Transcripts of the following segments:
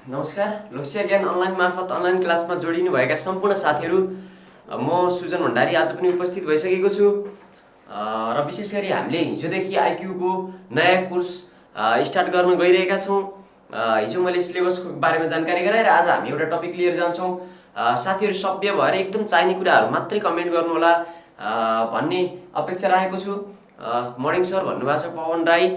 नमस्कार। लोकसेवा ज्ञान अनलाइन मार्फत अनलाइन क्लासमा जोडिनु भएका सम्पूर्ण साथीहरू, म सुजन भण्डारी आज पनि उपस्थित भइसकेको छु र विशेष गरी हामीले हिजोदेखि आइक्यूको नयाँ कोर्स स्टार्ट गर्न गइरहेका छौँ। हिजो मैले सिलेबसको बारेमा जानकारी गराएर आज हामी एउटा टपिक लिएर जान्छौँ। साथीहरू सभ्य भएर एकदम चाहिने कुराहरू मात्रै कमेन्ट गर्नुहोला भन्ने अपेक्षा राखेको छु। मर्निङ सर भन्नुभएको छ पवन राई,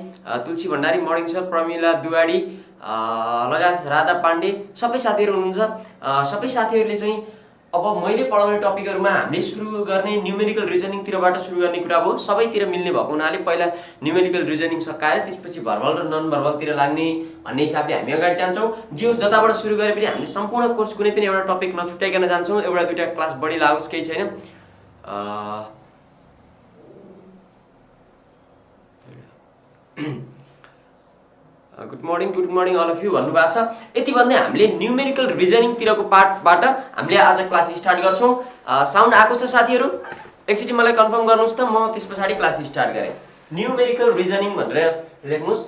तुलसी भण्डारी, मर्निङ सर, प्रमिला दुवाडी लगायत राधा पाण्डे सबै साथीहरू हुनुहुन्छ। सबै साथीहरूले चाहिँ अब मैले पढाउने टपिकहरूमा हामीले सुरु गर्ने न्युमेरिकल रिजनिङतिरबाट सुरु गर्ने कुरा हो। सबैतिर मिल्ने भएको हुनाले पहिला न्युमेरिकल रिजनिङ सकाएर त्यसपछि भर्बल र नन भर्बलतिर लाग्ने भन्ने हिसाबले हामी अगाडि जान्छौँ। जे जताबाट सुरु गरे पनि हामीले सम्पूर्ण कोर्स कुनै पनि एउटा टपिक नछुट्याइकन जान्छौँ। एउटा दुईटा क्लास बढी लागोस् केही छैन। Good morning all of you भन्नुभएको छ। यति भन्दै हामीले न्युमेरिकल रिजनिङतिरको पार्टबाट हामीले आज क्लास स्टार्ट गर्छौँ। साउन्ड आएको छ साथीहरू? एकचोटि मलाई कन्फर्म गर्नुहोस् त, म त्यस पछाडि क्लास स्टार्ट गरेँ। न्युमेरिकल रिजनिङ भनेर लेख्नुहोस्।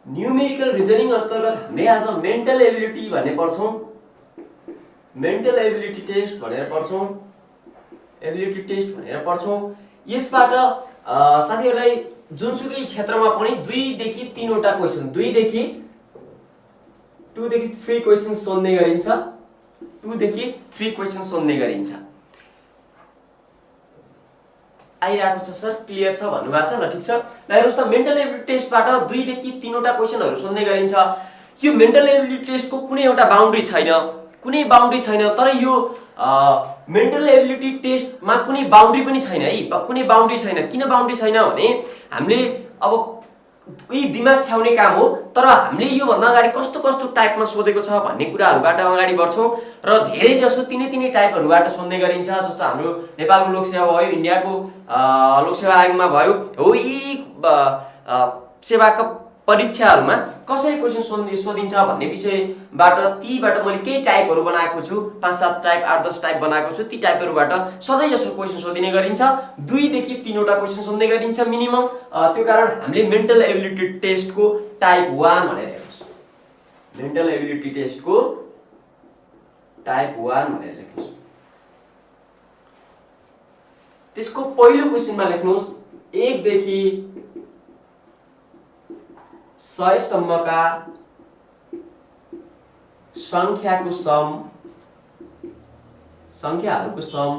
न्युमेरिकल रिजनिङ अन्तर्गत हामीले आज मेन्टल एबिलिटी भन्ने पढ्छौँ। मेन्टल एबिलिटी टेस्ट भनेर पढ्छौँ। एबिलिटी टेस्ट भनेर पढ्छौँ। यसबाट साथीहरूलाई जुनसुकै क्षेत्रमा पनि 2 देखि 3 वटा क्वेशन, 2 देखि 3 क्वेशन सोध्ने गरिन्छ। 2 देखि 3 क्वेशन सोध्ने गरिन्छ। आइरहेको छ सर, क्लियर छ भन्नुभएको छ। ल ठिक छ। ल हेर्नुहोस् त, मेन्टल एबिलिटी टेस्टबाट 2 देखि 3 वटा क्वेशनहरू सोध्ने गरिन्छ। यो मेन्टल एबिलिटी टेस्टको कुनै एउटा बाउन्ड्री छैन, कुनै बाउन्ड्री छैन। तर यो मेन्टल एबिलिटी टेस्टमा कुनै बाउन्ड्री पनि छैन है, कुनै बाउन्ड्री छैन। किन बाउन्ड्री छैन भने हामीले अब यी दिमाग ख्याउने काम हो, तर हामीले योभन्दा अगाडि कस्तो कस्तो टाइपमा सोधेको छ भन्ने कुराहरूबाट अगाडि बढ्छौँ र धेरै जसो तिनै टाइपहरूबाट सोध्ने गरिन्छ। जस्तो हाम्रो नेपालको लोकसेवा भयो, इन्डियाको लोकसेवा आयोगमा भयो, हो यी सेवाका परीक्षाहरूमा कसरी क्वेशन सोधिन्छ भन्ने विषयबाट तीबाट मैले केही टाइपहरू बनाएको छु। 5-7 टाइप, 8-10 टाइप बनाएको छु। ती टाइपहरूबाट सधैँ जसो क्वेशन सोधिने गरिन्छ। 2 देखि 3 वटा क्वेशन सोध्ने गरिन्छ मिनिमम। त्यो कारण हामीले मेन्टल एबिलिटी टेस्टको टाइप 1 भनेर हेर्नुहोस्। मेन्टल एबिलिटी टेस्टको टाइप 1 भनेर लेख्नुहोस्। त्यसको पहिलो क्वेशनमा लेख्नुहोस् 1 देखि 100 सम्मका संख्याहरूको सम, संख्याहरूको सम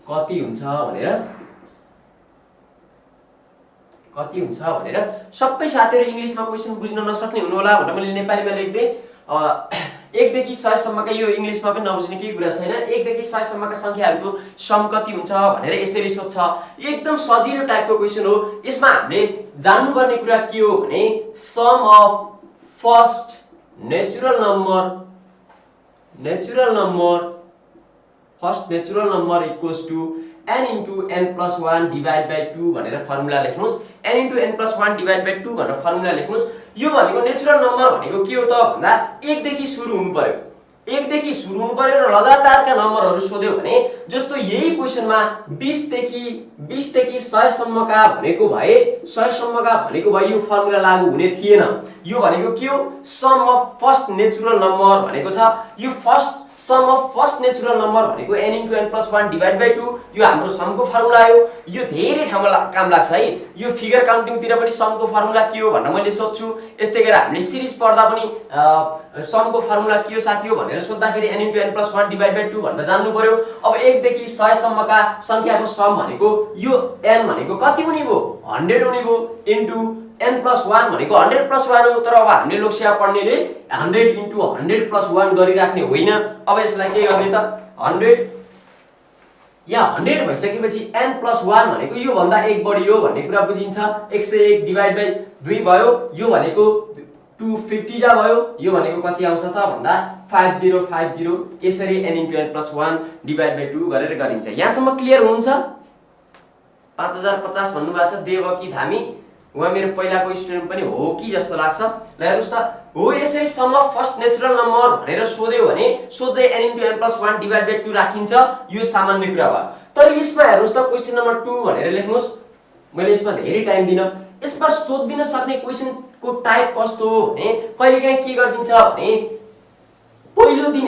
कति हुन्छ भनेर सबै साथीहरू इङ्ग्लिसमा क्वेशन बुझ्न नसक्ने हुनु होला भनेर मैले नेपालीमा लेख्दै। 1 देखि 100 सम्मका, यो इङ्ग्लिसमा पनि नबुझ्ने केही कुरा छैन। 1 देखि 100 सम्मका संख्याहरूको सम कति हुन्छ भनेर यसरी सोध्छ। एकदम सजिलो टाइपको क्वेशन हो। यसमा हामीले जान्नुपर्ने कुरा के हो भने sum of first natural number equals to n into n plus 1 divided by 2 भनेर फर्मुला लेख्नुहोस्। n into n plus 1 divided by 2 भनेर फर्मुला लेख्नुहोस्। यो भनेको नेचुरल नम्बर भनेको के हो त भन्दा 1 देखि सुरु हुनु पर्यो। 1 देखि सुरु हुनु पर्यो र लगातारका नम्बरहरू सोध्यो भने जस्तो यही क्वेशनमा 20 देखि 100 सम्मका भनेको भए 100 सम्मका भनेको भए यो फर्मुला लागू हुने थिएन। यो भनेको के हो? Sum of first natural number भनेको छ। यो sum of first natural number भनेको n into n plus 1 divided by 2, यो हाम्रो समको फर्मुला हो। यो धेरै ठाउँमा काम लाग्छ है। यो फिगर काउन्टिङतिर पनि समको फर्मुला के हो भनेर मैले सोध्छु। यस्तै गरेर हामीले सिरिज पढ्दा पनि समको फर्मुला के हो साथी हो भनेर सोध्दाखेरि n into n plus 1 divided by 2 भनेर जान्नु पर्यो। अब 1 देखि 100 सम्मका संख्याको सम भनेको यो n भनेको कति हुने भयो? 100 हुने भयो इन्टु n plus 1 भनेको 100 plus 1 हो। तर अब हामीले लोकसेवा पढ्नेले 100 into 100 plus 1 गरिराख्ने होइन। अब यसलाई के गर्ने त? 100 यहाँ 100 भइसकेपछि n plus 1 भनेको यो भन्दा 1 बढी हो भन्ने कुरा बुझिन्छ। 101 डिभाइड बाइ 2 भयो। यो भनेको 250 जा भयो। यो भनेको कति आउँछ त भन्दा 5050। यसरी n into n plus 1 divide by 2 गरेर गरिन्छ। यहाँसम्म क्लियर हुनुहुन्छ? 5050 भन्नुभएको छ देवकी धामी। उहाँ मेरो पहिलाको स्टुडेन्ट पनि हो कि जस्तो लाग्छ। ल हेर्नुस् त, हो यसरी sum of first natural number भनेर सोध्यो भने सोझै n * n + 1 / 2 राखिन्छ, यो सामान्य कुरा भयो। तर यसमा हेर्नुस् त क्वेशन नम्बर 2 भनेर लेख्नुस्। मैले यसमा धेरै टाइम दिन, यसमा सोधिदिन सक्ने क्वेशनको टाइप कस्तो हो भने कहिलेकाहीँ के गरिदिन्छ भने पहिलो दिन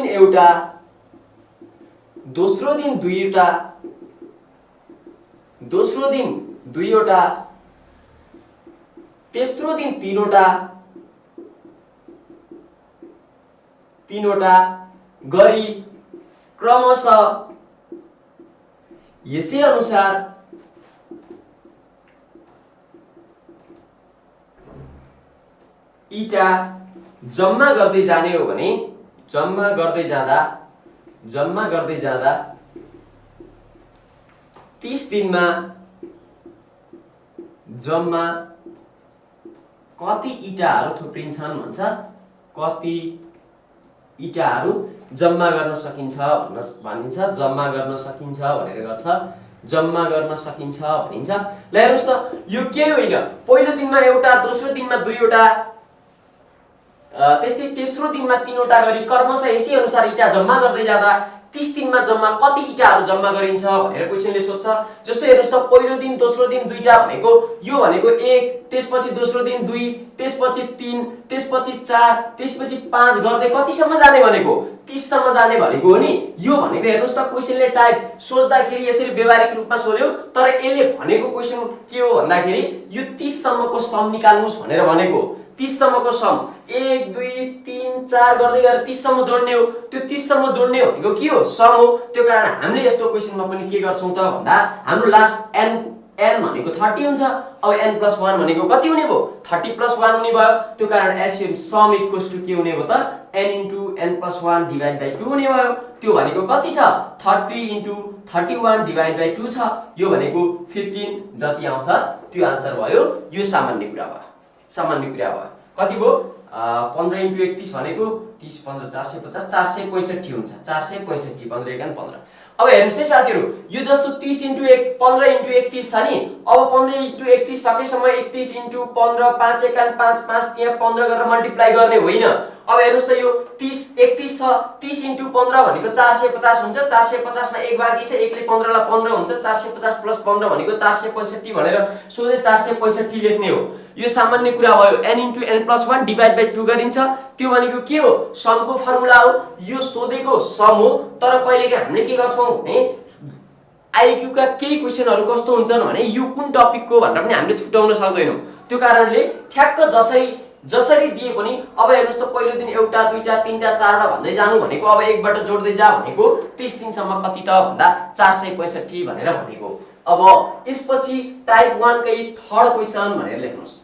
एउटा, दोस्रो दिन दुईवटा, दोस्रो दिन दुईवटा, तेस्रो दिन तीनवटा गरी क्रमशः यसै अनुसार इटा जम्मा गर्दै जाने हो भने जम्मा गर्दै जाँदा 30 दिनमा जम्मा कति इटाहरू थुप्रिन्छन् भन्छ। कति इटाहरू जम्मा गर्न सकिन्छ भनिन्छ, जम्मा गर्न सकिन्छ भनेर गर्छ, जम्मा गर्न सकिन्छ भनिन्छ। ल हेर्नुस् त, यो के होइन, पहिलो दिनमा एउटा, दोस्रो दिनमा दुईवटा, त्यस्तै तेस्रो दिनमा तीनवटा गरी क्रमशः यसै अनुसार इटा जम्मा गर्दै जाँदा 30 दिनमा जम्मा कति इटाहरू जम्मा गरिन्छ भनेर क्वेशनले सोध्छ। जस्तै हेर्नुस् त, पहिलो दिन, दोस्रो दिन दुईटा भनेको यो भनेको 1, त्यसपछि दोस्रो दिन 2, त्यसपछि 3, त्यसपछि 4, त्यसपछि 5 गर्दै कतिसम्म जाने भनेको 30 सम्म जाने भनेको हो नि। यो भनेको हेर्नुस् त क्वेशनले टाइप सोच्दाखेरि यसरी व्यवहारिक रूपमा सोध्यो, तर यसले भनेको क्वेशन के हो भन्दाखेरि यो 30 सम्मको सम निकाल्नुस् भनेर भनेको। 30 सम्मको सम 1 2 3 4 गर्दै गएर 30 सम्म जोड्ने हो। त्यो 30 सम्म जोड्ने भनेको के हो, सम हो। त्यो कारण हामीले यस्तो क्वेशनमा पनि के गर्छौं त भन्दा हाम्रो लास्ट n भनेको 30 हुन्छ। अब n + 1 भनेको कति हुने भयो, 30 + 1 हुने भयो। त्यो कारण एसएम सम = के हुने भयो त n * n + 1 / 2 हुने भयो। त्यो भनेको कति छ, 30 * 31 / 2 छ। यो भनेको 15 जति आउँछ त्यो आन्सर भयो। यो सामान्य कुरा भयो, सामान्य कुरा भयो। कति भयो, 15 * 31 भनेको 30 15 450, 465 हुन्छ। 465 15 × 15। अब हेर्नुस् है साथीहरु, यो जस्तो 30 * 1 15 * 31 छ नि। अब 15 * 31 सकेसम्म 31 * 15 5 × 5 5 त्यहाँ 15 गरेर मल्टिप्लाई गर्ने होइन। अब हेर्नुस् त, यो 30 31 छ, 30 * 15 भनेको 450 हुन्छ। 450 मा 1 बाँकी छ, 1 ले 15 ला 15 हुन्छ। 450 + 15 भनेको 465 भनेर सोझै 465 लेख्ने हो। यो सामान्य कुरा भयो। n * n + 1 / 2 गरिन्छ। त्यो भनेको के हो, समको फर्मुला हो। यो सोधेको सम हो। तर कहिलेकाहीँ हामीले के गर्छौं भने आईक्यू का केही क्वेशनहरु कस्तो हुन्छन् भने यो कुन टपिकको भनेर पनि हामीले छुट्याउन सक्दैनौं। त्यो कारणले ठ्याक्क जसरी दिए पनि अब हेर्नुस् त, पहिलो दिन एउटा, दुईटा, तीनटा, चारवटा भन्दै जानु भनेको अब 1 बाट जोड्दै जा भनेको 30 दिनसम्म कति त भन्दा 465 भनेर भनेको। अब यसपछि टाइप 1 कै थर्ड क्वेशन भनेर लेख्नुस्।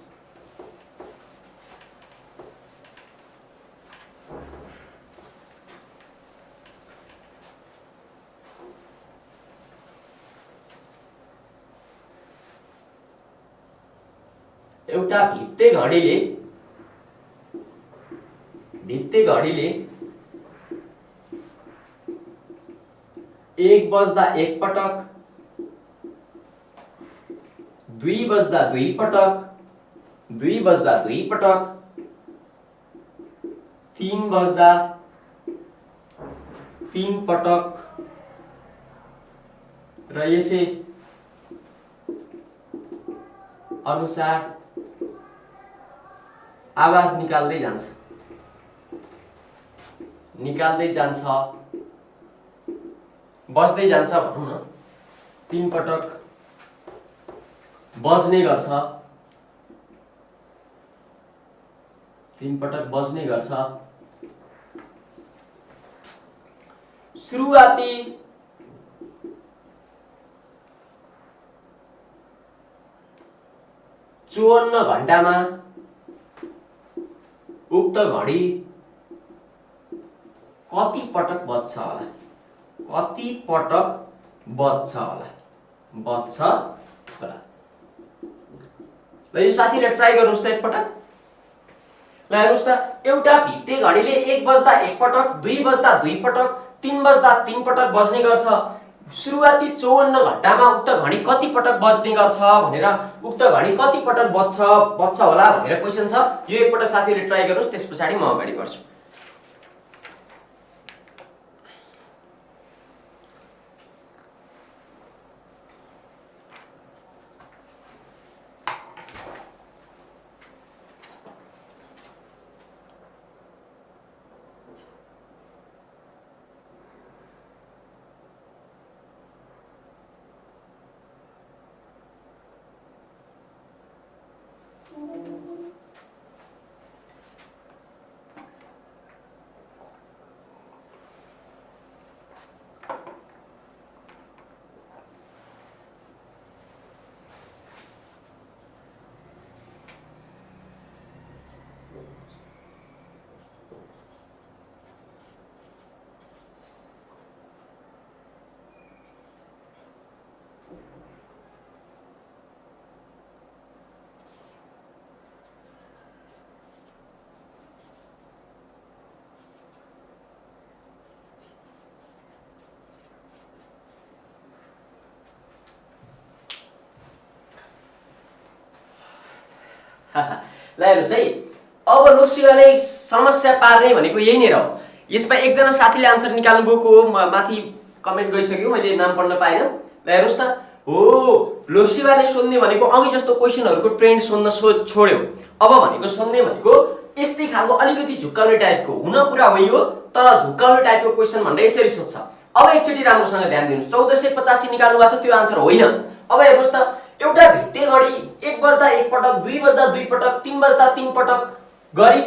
एउटा भित्ते घडीले 1 बज्दा 1 पटक, 2 बज्दा 2 पटक, 2 बज्दा 2 पटक, 3 बज्दा 3 पटक र यसै अनुसार आवाज निकाल्दै जान्छ बज्दै जान्छ भनौं न। 3 पटक बज्ने गर्छ, 3 पटक बज्ने गर्छ। सुरुवाती 54 घण्टामा उक्त घडी कति पटक बज्छ होला, कति पटक बज्छ होला। ल यो साथीले ट्राई गर्नुस् त एक पटक। ल हेर्नुस् त, एउटा भित्ते घडीले 1 बज्दा 1 पटक, 2 बज्दा 2 पटक, 3 बज्दा 3 पटक बज्ने गर्छ। सुरुवाती 54 घण्टामा उक्त घडी कति पटक बज्ने गर्छ भनेर उक्त घडी कति पटक बज्छ होला भनेर क्वेशन छ। यो एकपटक साथीहरुले ट्राई गर्नुस्, त्यसपछि म अगाडि बढ्छु। ल हेर्नुस् है, अब लोकसेवाले समस्या पार्ने भनेको यही नै हो। यसमा एकजना साथीले आन्सर निकाल्नु भएको हो, माथि कमेन्ट गरिसक्यो, मैले नाम पढ्न पाएन। ल हेर्नुस् त, हो लोकसेवाले सोध्ने भनेको अघि जस्तो क्वेशनहरुको ट्रेन्ड सोध्न छोड्यो। अब भनेको सोध्ने भनेको यस्तै खालको अलिकति झुक्काउने टाइपको हुन कुरा हो यो, तर झुक्काउने टाइपको क्वेशन भन्दा यसरी सोध्छ। अब एकचोटी राम्रोसँग ध्यान दिनुस्, 1485 निकाल्नु भएको छ, त्यो आन्सर होइन। अब हेर्नुस् त, एउटा भित्ते घडी 1 बज्दा 1 पटक, 2 बज्दा 2 पटक, 3 बज्दा 3 पटक गरी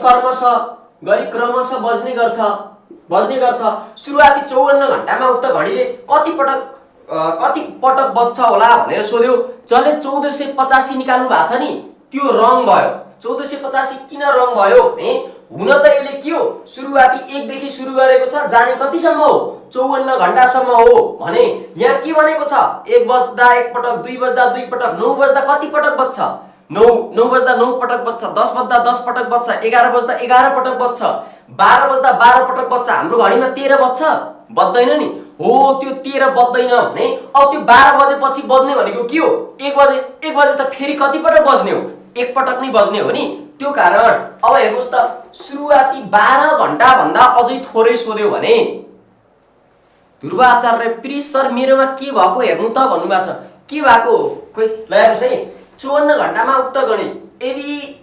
क्रमशः बज्ने गर्छ। सुरुवाती 54 घण्टामा उक्त घडीले कति पटक बज्छ होला भनेर सोध्यो। जसले 1485 निकाल्नु भएको छ नि, त्यो रङ भयो। 1485 किन रङ भयो भने हुन त यसले के हो, सुरुवाती 1 देखि सुरु गरेको छ, जाने कतिसम्म हो, 54 घण्टासम्म हो भने यहाँ के भनेको छ, 1 बज्दा 1 पटक, 2 बज्दा 2 पटक, 9 बज्दा कति पटक बज्छ, 9 बज्दा 9 पटक बज्छ, 10 बज्दा 10 पटक बज्छ, 11 बज्दा 11 पटक बज्छ, 12 बज्दा 12 पटक बज्छ। हाम्रो घडीमा 13 बज्छ, बज्दैन नि, हो त्यो 13 बज्दैन भने अब त्यो 12 बजेपछि बज्ने भनेको के हो, 1 बजे त फेरि कति पटक बज्ने हो, 1 पटक नै बज्ने हो नि। त्यो कारण अब हेर्नुस् त, सुरुवाती 12 घण्टा भन्दा अझै थोरै सोध्यो भने ध्रुव आचार्य प्लिज सर मेरोमा के भएको हेर्नु त भन्नुभएको छ, के भएको खोइ। ल हेर्नुस् है, 54 घण्टामा उक्त गणी यदि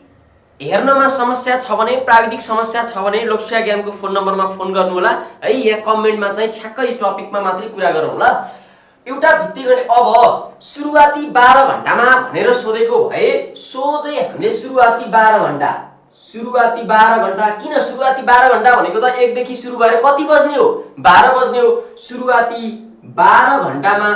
हेर्नमा समस्या छ भने, प्राविधिक समस्या छ भने लोकसेवा ज्ञानको फोन नम्बरमा फोन गर्नु होला है, यहाँ कमेन्टमा चाहिँ ठ्याक्कै टपिकमा मात्रै कुरा गरौँ होला। एउटा भित्ते गणी अब सुरुवाती 12 घण्टामा भनेर सोधेको भए सोझै हामीले सुरुवाती 12 घण्टा किन सुरुवाती 12 घण्टा भनेको त 1 देखि सुरु भएर कति बज्ने हो, 12 बज्ने हो। सुरुवाती 12 घण्टामा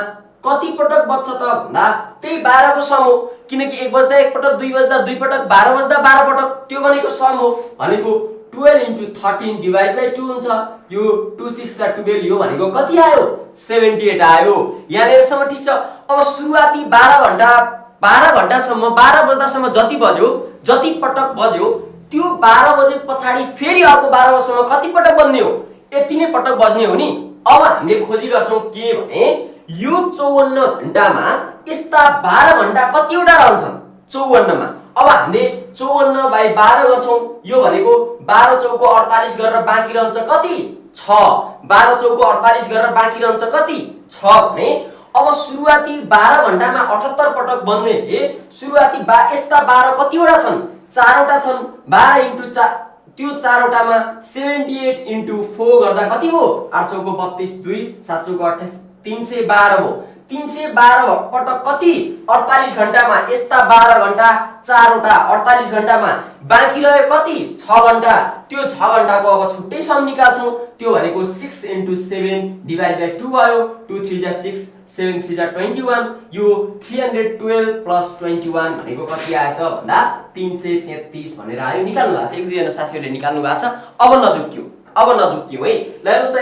कति पटक बज्छ त भन्दा त्यही 12 को सम हो, किनकि 1 बज्दा 1 पटक, 2 बज्दा 2 पटक, 12 बज्दा 12 पटक, त्यो भनेको सम हो। भनेको 12 × 13 डिवाइड बाइ 2 हुन्छ। यो 2 6 12, यो भनेको कति आयो, 78 आयो। यहाँनिरसम्म ठीक छ। अब सुरुवाती 12 घण्टासम्म 12 बज्दासम्म जति बज्यो, जति पटक बज्यो, त्यो 12 बजे पछाडी फेरि अर्को 12 बजेसम्म कति पटक बज्ने हो, यति नै पटक बज्ने हो नि। अब हामीले खोजी गर्छौं के भने यो 54 घण्टामा यस्ता 12 घण्टा कतिवटा रहन्छन् 54 मा। अब हामीले 54/12 गर्छौं, यो भनेको 12 चौको 48 गरेर बाँकी रहन्छ कति, 6। 12 चौको 48 गरेर बाँकी रहन्छ कति, 6 भने अब सुरुवाती 12 घण्टामा 78 पटक बज्नेले सुरुवाती यस्ता 12 कतिवटा छन्, 4 वटा छन्। 12 × 4, त्यो 4 वटामा 78 × 4 गर्दा कति हो, 8 चौको 32, 2 7 चौको 28, 312 हो। 312 पटक कति, 48 घण्टामा यस्ता 12 घण्टा 4 वटा 48 घण्टामा बाँकी रह्यो कति, 6 घण्टा। त्यो 6 घण्टाको अब छुट्टै सम निकाल्छौं, त्यो भनेको 6 × 7 डिवाइड बाइ 2 आयो। 2 3 जा 6, 7 3 जा 21, यो 312 + 21 भनेको कति आयो त भन्दा 333 भनेर आयो। निकाल्नु भएको थियो, एक दुईजना साथीहरुले निकाल्नु भएको छ। अब नजुक्यौ है। ल हेर्नुस् त,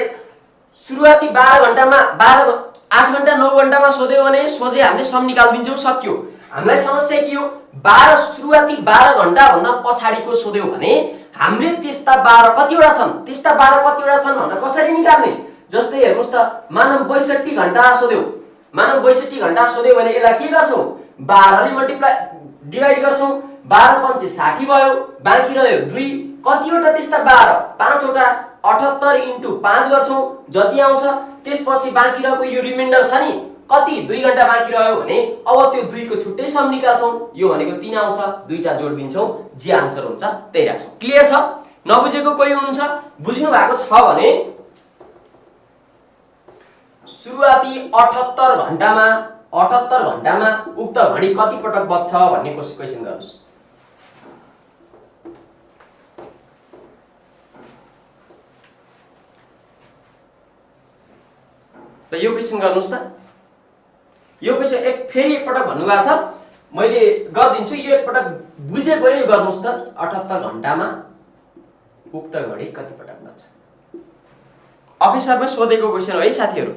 सुरुवाती 12 घण्टामा 8 घण्टा 9 घण्टामा सोध्यो भने सोझै हामीले सम निकाल्दिन्छौं, सक्यो। हामीलाई समस्या के हो, 12 सुरुवाती 12 घण्टा भन्दा पछाडीको सोध्यो भने हामीले त्यस्ता 12 कतिवटा छन्, भनेर कसरी निकाल्ने, जस्तै हेर्नुस् त मानव 62 घण्टा सोध्यो, मानव 62 घण्टा सोध्यो भने यसलाई के गर्छौं 12 ले मल्टिप्लाई डिभाइड गर्छौं, 12 पंचे 60 भयो, बाँकी रह्यो 2, कतिवटा त्यस्ता 12 5 वटा 78 इन्टु 5 गर्छौं जति आउँछ, त्यसपछि बाँकी रहेको यो रिमाइन्डर छ नि कति 2 घण्टा बाँकी रह्यो भने अब त्यो 2 को छुट्टै सम निकाल्छौं, यो भनेको 3 आउँछ, दुईटा जोड्दिन्छौं, जे आन्सर हुन्छ त्यही राख्छौं। क्लियर छ? नबुझेको कोही हुनुहुन्छ? बुझ्नु भएको छ भने सुरुवाती 78 घण्टामा उक्त घडी कति पटक बज्छ भन्ने क्वेशन गर्नुस्। र यो क्वेशन गर्नुस् त। यो क्वेशन फेरि एकपटक भन्नुभएको छ, मैले गर्दिन्छु, यो एकपटक बुझेको यो गर्नुस् त। 78 घण्टामा उक्त घडी कति पटक बज्छ? अफिसरमा सोधेको क्वेशन हो है साथीहरु।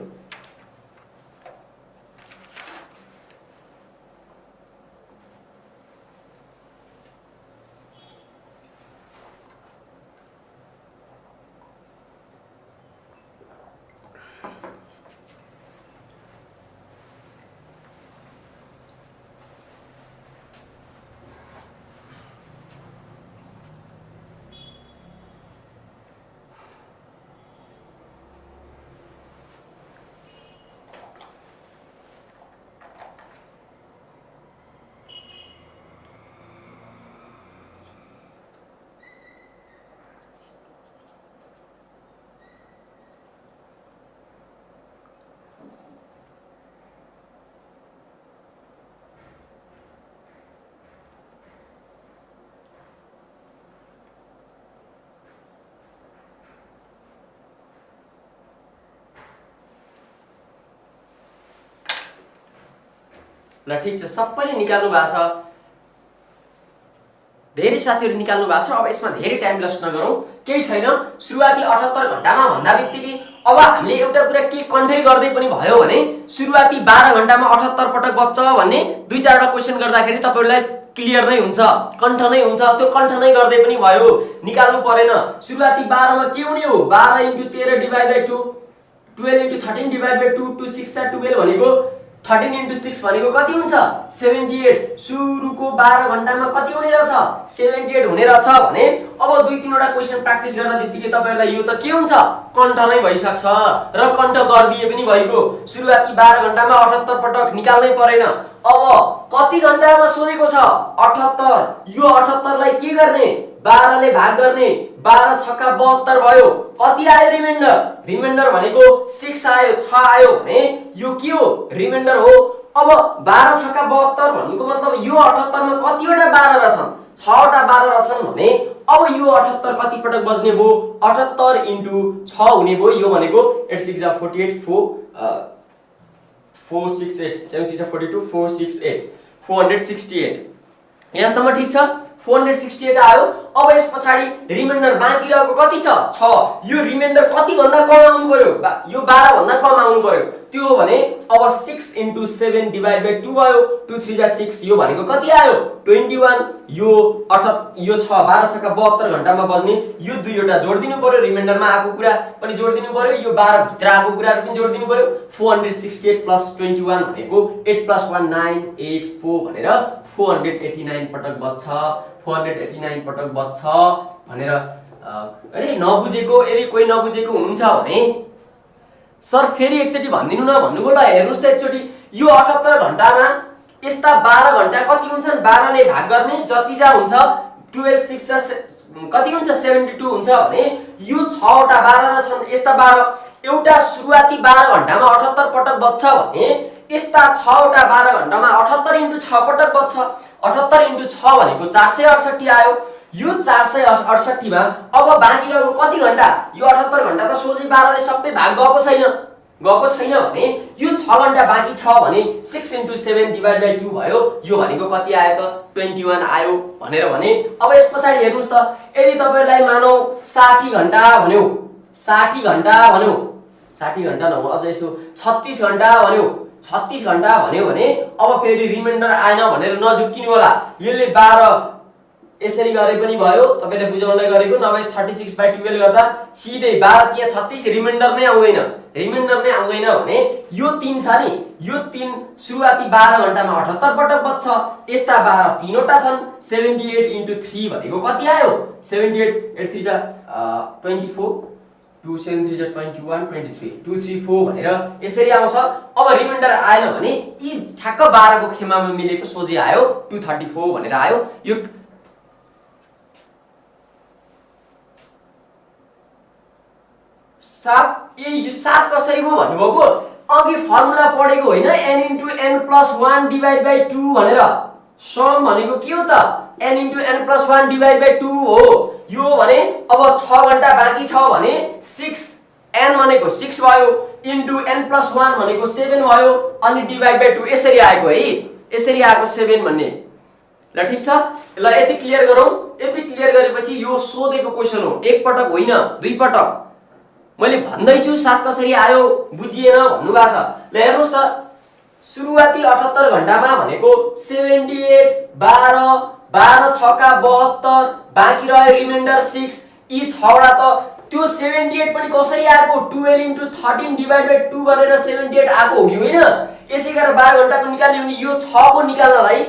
ल ठीक छ, सबैले निकाल्नु भएको छ, धेरै साथीहरु निकाल्नु भएको छ। अब यसमा धेरै टाइम वेस्ट नगरौं, केही छैन। सुरुवाती 78 घण्टामा भन्दा बित्तिकै अब हामीले एउटा कुरा के कन्फर्म गर्दै पनि भयो भने सुरुवाती 12 घण्टामा 78 पटक बज्छ भन्ने दुई चारवटा क्वेशन गर्दाखेरि तपाईहरुलाई क्लियर नै हुन्छ, कन्ठ नै हुन्छ। त्यो कन्ठ नै गर्दै पनि भयो, निकाल्नु परेन। सुरुवाती 12 मा के हुने हो 12 * 13 डिवाइड बाइ 2, 12 * 13 डिवाइड बाइ 2, 2 6 * 12 भनेको 13 * 6 भनेको कति हुन्छ 78। सुरुको 12 घण्टामा कति हुने रहेछ 78 हुने रहेछ भने अब दुई तीनवटा क्वेशन प्र्याक्टिस गर्दा बित्तिकै तपाईहरुलाई यो त के हुन्छ कन्ठ नै भइसक्छ र कन्ठ गर्दिए पनि भइगयो। सुरुवाती 12 घण्टामा 78 पटक निकाल्नै परेन। अब कति घण्टामा सोधेको छ 78, यो 78 लाई के गर्ने 12 ले भाग गर्ने, 12 छक्का 72 भयो। कति आयो रिमाइन्डर, रिमाइन्डर भनेको 6 आयो, 6 आयो भने यो के हो रिमाइन्डर हो। अब 12 छक्का 72 भन्नुको मतलब यो 78 मा कतिवटा 12 रहेछन् 6 वटा 12 रहेछन् भने अब यो 78 कति पटक बज्ने भो 78 * 6 हुने भो। यो भनेको 8 6 = 48, 4 6 8, 7 6 = 42, 4 6 8, 468। यहाँसम्म ठीक छ, 468 आयो। अब यस पछाडी रिमाइन्डर बाँकी रहेको कति छ 6। यो रिमाइन्डर कति भन्दा कम आउनु पर्यो, यो 12 भन्दा कम आउनु पर्यो। त्यो हो भने अब 6 * 7 डिवाइड बाइ 2 आयो, 2 3 = 6, यो भनेको कति आयो 21। यो 6 12 छक्का 72 घण्टामा बज्ने, यो दुईवटा जोड्दिनु पर्यो, रिमाइन्डरमा आएको कुरा पनि जोड्दिनु पर्यो, यो 12 भित्र आएको कुराहरु पनि जोड्दिनु पर्यो। 468 + 21 भनेको 8 + 1 9 8 4 भनेर 489 पटक बज्छ, 489 पटक बज्छ भनेर। अरे नबुझेको, यदि कोही नबुझेको हुनुहुन्छ भने सर फेरि एकचोटी भनिदिनु न भन्नुको ल। हेर्नुस् त एकचोटी यो 78 घण्टामा यस्ता 12 घण्टा कति हुन्छन् 12 ले भाग गर्ने जति जा हुन्छ 12 6 कति हुन्छ 72 हुन्छ भने यो 6 वटा 12 रहेछन्। यस्ता 12 एउटा सुरुवाती 12 घण्टामा 78 पटक बज्छ भने यस्ता 6 वटा 12 घण्टामा 78 * 6 पटक बज्छ। 78 * 6 भनेको 468 आयो। यो 468 मा अब बाँकी रहेको कति घण्टा यो 78 घण्टा त सोझै 12 ले सबै भाग गएको छैन भने यो 6 घण्टा बाँकी छ भने 6 * 7 डिवाइड बाइ 2 भयो। यो भनेको कति आयो त 21 आयो भनेर भने। अब यस पछाडी हेर्नुस् त, यदि तपाईलाई मानौ 60 घण्टा भन्यो, 60 घण्टा भन्यो, 60 घण्टा नभो अझ यसो 36 घण्टा भन्यो, 36 घण्टा भन्यो भने अब फेरि रिमाइन्डर आएन भनेर नझुक्किनु होला। यसले 12 यसरी गरे पनि भयो, तपाईले बुझाउनलाई गरेको। नभए 36/12 गर्दा सिधै 12 तिया 36 रिमाइन्डर नै आउँदैन। रिमाइन्डर नै आउँदैन भने यो 3 छ नि, यो 3 सुरुवाती 12 घण्टामा 78 पटक बज्छ। यस्ता 12 तीनवटा छन्। 78 * 3 भनेको कति आयो? 78 8 3 जा 24 2 7 3 जा 21 23 2 3 4 भनेर यसरी आउँछ। अब रिमाइन्डर आएन भने यी ठ्याक्क 12 को खेमामा मिलेको सोझै आयो 234 भनेर आयो। यो यो 7 कसरी भयो भन्नुभएको? अघि फर्मुला पढेको होइन, n * n + 1 / 2 भनेर। सम भनेको के हो त? n * n + 1 / 2 हो। यो भने अब 6 घण्टा बाँकी छ भने 6 n भनेको 6 भयो इन्टु n + 1 भनेको 7 भयो अनि / 2 यसरी आएको है। यसरी आएको 7 भन्ने। ल ठीक छ। ल यति क्लियर गरौँ। यति क्लियर गरेपछि यो सोधेको क्वेशन हो, एक पटक होइन दुई पटक। मैले भन्दै छु 7 कसरी आयो बुझिएन भन्नुभएको छ। ल हेर्नुस् त, सुरुवाती 78 घण्टामा भनेको 78 12 12 6 का 72 बाँकी रह्यो रिमाइन्डर 6। यी 6 वटा त त्यो 78 पनि कसरी आएको? 12 * 13 / 2 गरेर 78 आएको हो कि होइन? यसै गरेर 12 घण्टाको निकाल्यो भने यो 6 को निकाल्नलाई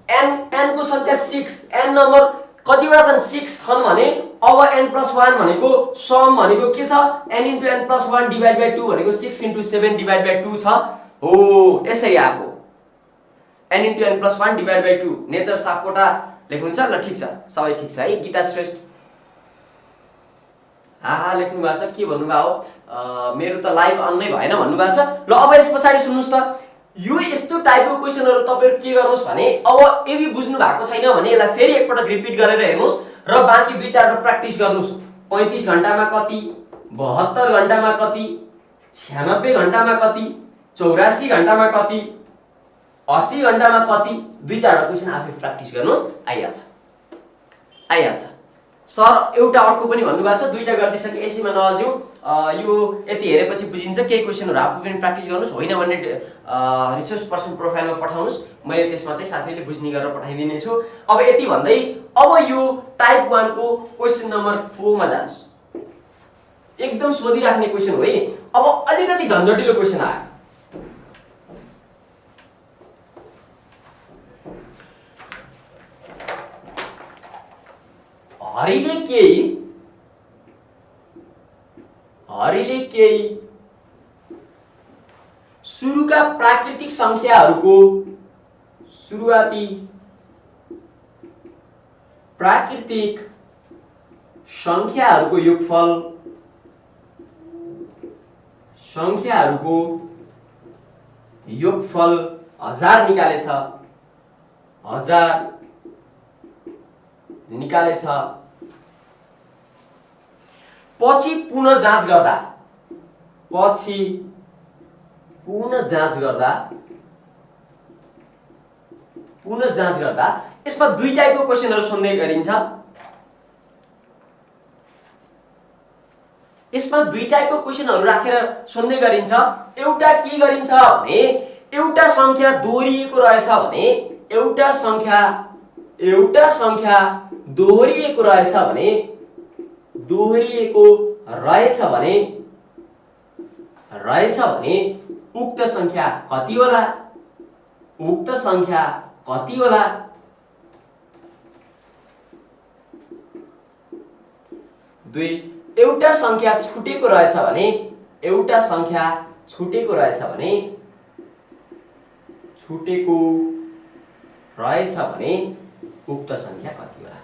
n को संख्या 6, n नम्बर कतिवटा छन्? 6 छन् भने अब n + 1 भनेको सम भनेको के छ? n * n + 1 / 2 भनेको 6 * 7 / 2 छ। हो यसरी आएको n * n + 1 / 2। नेचर सापकोटा लेख्नुहुन्छ? ल ठीक छ, सबै ठीक छ है। गीता श्रेष्ठ लेख्नु भएको छ। के भन्नुभयो? मेरो त लाइभ अन नै भएन भन्नुभएको छ। ल अब यस पछाडि सुन्नुस् त, यो यस्तो टाइपको क्वेशनहरु तपाईहरु के गर्नुस् भने अब यदि बुझ्नु भएको छैन भने यसलाई फेरि एकपटक रिपिट गरेर हेर्नुस् र बाँकी दुई चारवटा प्र्याक्टिस गर्नुस्। 35 घण्टामा कति, 72 घण्टामा कति, 96 घण्टामा कति, 84 घण्टामा कति, 80 घण्टामा कति, दुई चारवटा क्वेशन आफै प्र्याक्टिस गर्नुस्, आइहाल्छ। सर एउटा अर्को पनि भन्नुभएको छ, दुईटा गर्दिसके यसैमा नअल्झ्यौ। यो यति हेरेपछि बुझिन्छ। केही क्वेशनहरु आफै पनि प्र्याक्टिस गर्नुस्, होइन भने रिसोर्स पर्सन प्रोफाइलमा पठाउनुस्। मैले त्यसमा चाहिँ साथीले बुझ्ने गरेर पठाइदिने छु। अब यति भन्दै अब यो टाइप 1 को क्वेशन नम्बर 4 मा जानुस्। एकदम सोधिराख्ने क्वेशन हो है। अब अलिकति झन्झटिलो क्वेशन आयो। हरिले केही सुरुका प्राकृतिक संख्याहरूको सुरुवाती प्राकृतिक संख्याहरूको योगफल 1000 निकालेछ। पछि पुनः जाँच गर्दा यसमा दुई टाइपको क्वेशनहरु सोध्ने गरिन्छ। यसमा दुई टाइपको क्वेशनहरु राखेर सोध्ने गरिन्छ। एउटा के गरिन्छ भने एउटा संख्या दोहोरिएको रहेछ भने एउटा संख्या दोहोरिएको रहेछ भने उक्त संख्या कति होला? दुई, एउटा संख्या छुटेको रहेछ भने उक्त संख्या कति होला?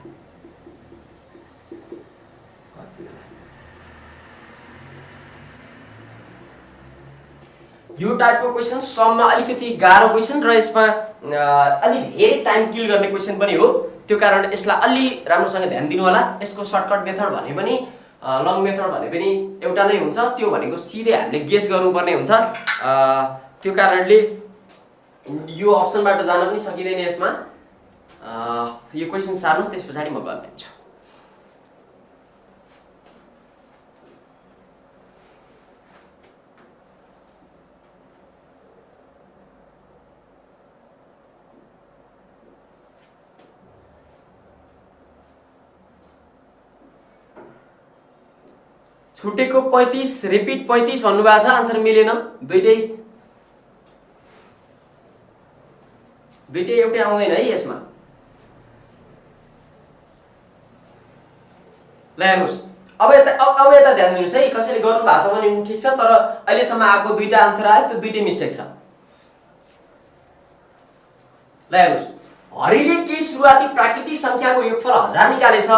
यो टाइपको क्वेशन सममा अलिकति गाह्रो क्वेशन र यसमा अलि धेरै टाइम किल गर्ने क्वेशन पनि हो। त्यो कारण यसलाई अलि राम्रोसँग ध्यान दिनु होला। यसको सर्टकट मेथड भने पनि लङ मेथड भने पनि एउटा नै हुन्छ। त्यो भनेको सिधै हामीले गेस गर्नुपर्ने हुन्छ। त्यो कारणले यो अप्सनबाट जान पनि सकिदैन। यसमा यो क्वेशन सार्नुस्, त्यसपछि म गरिदिन्छु। छुटेको 35 रिपिट 35 भन्नुभएको छ आन्सर मिलेन दुईटै एउटै आउँदैन है यसमा ल हेर्नुस् अब यता ध्यान दिनुस् है कसैले गर्नु भएको छ भने ठीक छ तर अहिलेसम्म आएको दुईटा आन्सर आयो त्यो दुईटै मिस्टेक छ ल हेर्नुस् हरिले केही सुरुवाती प्राकृतिक संख्याको योगफल 1000 निकालेछ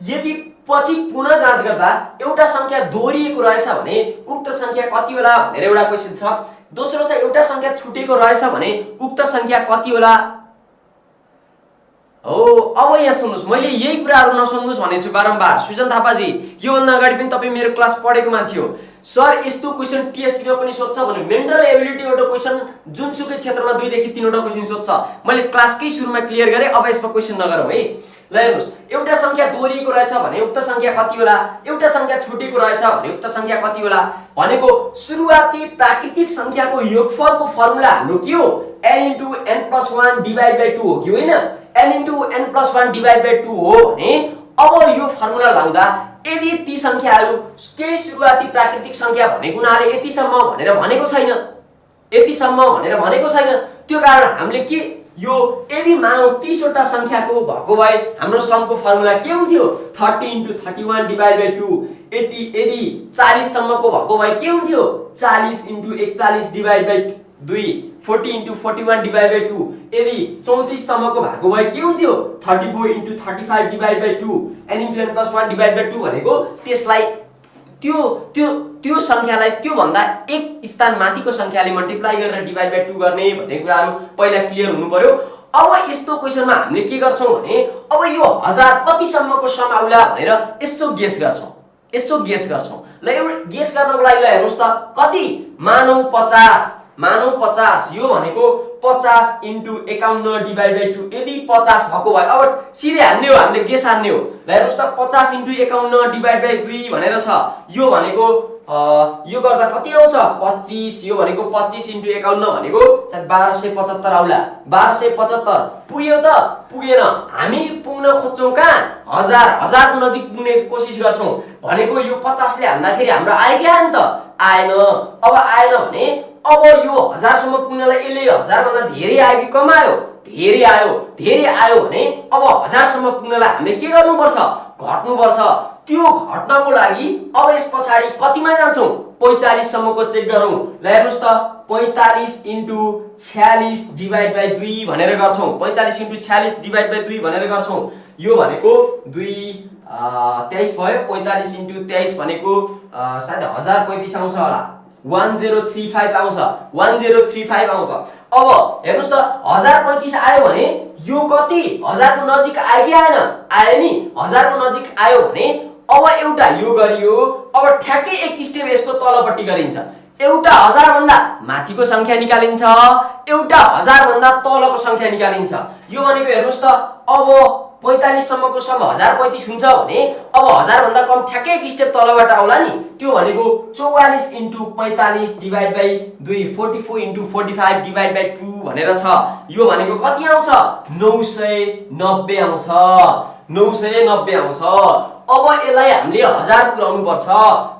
यदि पछि पुनः जाँच गर्दा एउटा संख्या दोहोरिएको रहेछ भने उक्त संख्या कति होला भनेर एउटा क्वेशन छ दोस्रो चाहिँ एउटा संख्या छुटेको रहेछ भने उक्त संख्या कति होला हो अब यहाँ सुन्नुस् मैले यही कुराहरु नसुन्नुस् भनेछु बारम्बार सुजन थापाजी यो भन्दा अगाडि पनि तपाई मेरो क्लास पढेको मान्छे हो सर यस्तो क्वेशन टीएससी मा पनि सोध्छ भने मेन्टल एबिलिटी एउटा क्वेशन जुनसुकै क्षेत्रमा 2 देखि 3 वटा क्वेशन सोध्छ मैले क्लासकै सुरुमा क्लियर गरे अब यसमा क्वेशन नगरौँ है ल हेर्नुस् एउटा संख्या दोहोरिएको रहेछ भने उक्त संख्या कति होला एउटा संख्या छुटेको रहेछ भने उक्त संख्या कति होला भनेको सुरुवाती प्राकृतिक संख्याको योगफलको फर्मुला हाम्रो के हो n * n + 1 / 2 हो कि होइन n * n + 1 / 2 हो भने अब यो फर्मुला लाउँदा यदि ती संख्याहरू केही सुरुवाती प्राकृतिक संख्या भनेको हुनाले यतिसम्म भनेर भनेको छैन यतिसम्म भनेर भनेको छैन त्यो कारण हामीले के यो यदि मानौ 30 वटा संख्याको भएको भए हाम्रो समको फर्मुला के हुन्थ्यो 30 * 31 / 2 यदि 40 सम्मको भएको भए के हुन्थ्यो 40 * 41 / 2 40 * 41 / 2 यदि 34 सम्मको भएको भए के हुन्थ्यो 34 * 35 / 2 n * n + 1 / 2 भनेको त्यसलाई त्यो संख्यालाई त्यो भन्दा एक स्थान माथिको संख्याले मल्टिप्लाई गरेर डिभाइड बाइ 2 गर्ने भन्ने कुराहरु पहिला क्लियर हुनु पर्यो अब यस्तो क्वेशनमा हामीले के गर्छौं भने अब यो 1000 कति सम्मको सम आउला भनेर यसो गेस गर्छौं ल एउटा गेस गर्नको लागि ल हेर्नुस् त कति मानौ 50 यो भनेको 50 * 51 / 2 यदि 50 भएको भए अब सिधै हान्ने हो हामीले गेस हान्ने हो ल हेर्नुस् त 50 * 51 / 2 भनेर छ यो भनेको यो गर्दा कति आउँछ 25 यो भनेको 25 * 51 भनेको सायद 1275 आउला 1275 पुग्यो त पुगेन हामी पुग्न खोज्छौं कहाँ 1000 को नजिक पुग्ने कोसिस गर्छौं भनेको यो 50 ले हान्दाखेरि हाम्रो आयो के आएन त आएन अब आएन भने अब यो 1000 सम्म पुग्नलाई यसले 1000 भन्दा धेरै आयो कि कम आयो धेरै आयो भने अब 1000 सम्म पुग्नलाई हामीले के गर्नु पर्छ घट्नु पर्छ त्यो घट्नको लागि अब यस पछाडी कतिमा जान्छौं 45 सम्मको चेक गरौँ ल हेर्नुस् त 45 * 46 / 2 भनेर गर्छौं 45 * 46 / 2 भनेर गर्छौं यो भनेको 2 23 भयो 45 * 23 भनेको सायद 1035 आउँछ होला 1035 आउँछ 1035 आउँछ अब हेर्नुस् त 1035 आयो भने यो कति 1000 को नजिक आयो कि आएन आयो नि 1000 को नजिक आयो भने अब एउटा यो गरियो अब ठ्याक्कै एक स्टेप यसको तलपट्टि गरिन्छ एउटा 1000 भन्दा माथिको संख्या निकालिन्छ एउटा 1000 भन्दा तलको संख्या निकालिन्छ यो भनेको हेर्नुस् त अब 45 सम्मको सम 1035 हुन्छ भने अब 1000 भन्दा कम ठ्याक्कै एक स्टेप तलबाट आउला नि त्यो भनेको 44 * 45 / 2 44 * 45 / 2 भनेर छ यो भनेको कति आउँछ 990 आउँछ 990 आउँछ अब यसलाई हामीले 1000 पुर्याउनु पर्छ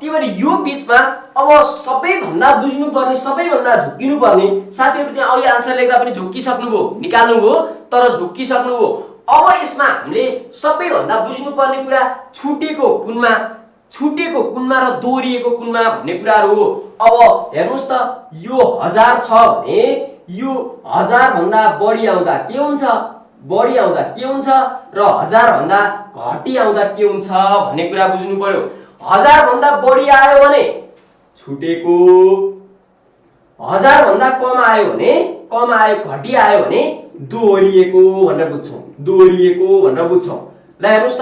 त्यही भएर यो बीचमा अब सबैभन्दा बुझ्नु पर्ने सबैभन्दा झुक्किनु पर्ने साथीहरु त्यहाँ अघि आन्सर लेख्दा पनि झुक्किसक्नुभयो निकाल्नुभयो तर झुक्किसक्नुभयो अब यसमा हामीले सबैभन्दा बुझ्नु पर्ने कुरा छुटेको कुनमा र दोहोरिएको कुनमा भन्ने कुराहरु हो अब हेर्नुस् त यो 1000 छ भने यो 1000 भन्दा बढी आउँदा के हुन्छ र 1000 भन्दा घटी आउँदा के हुन्छ भन्ने कुरा बुझ्नु पर्यो 1000 भन्दा बढी आयो भने छुटेको 1000 भन्दा कम आयो घटी आयो भने दोहोरिएको भनेर बुझ्छौं ल हेर्नुस् त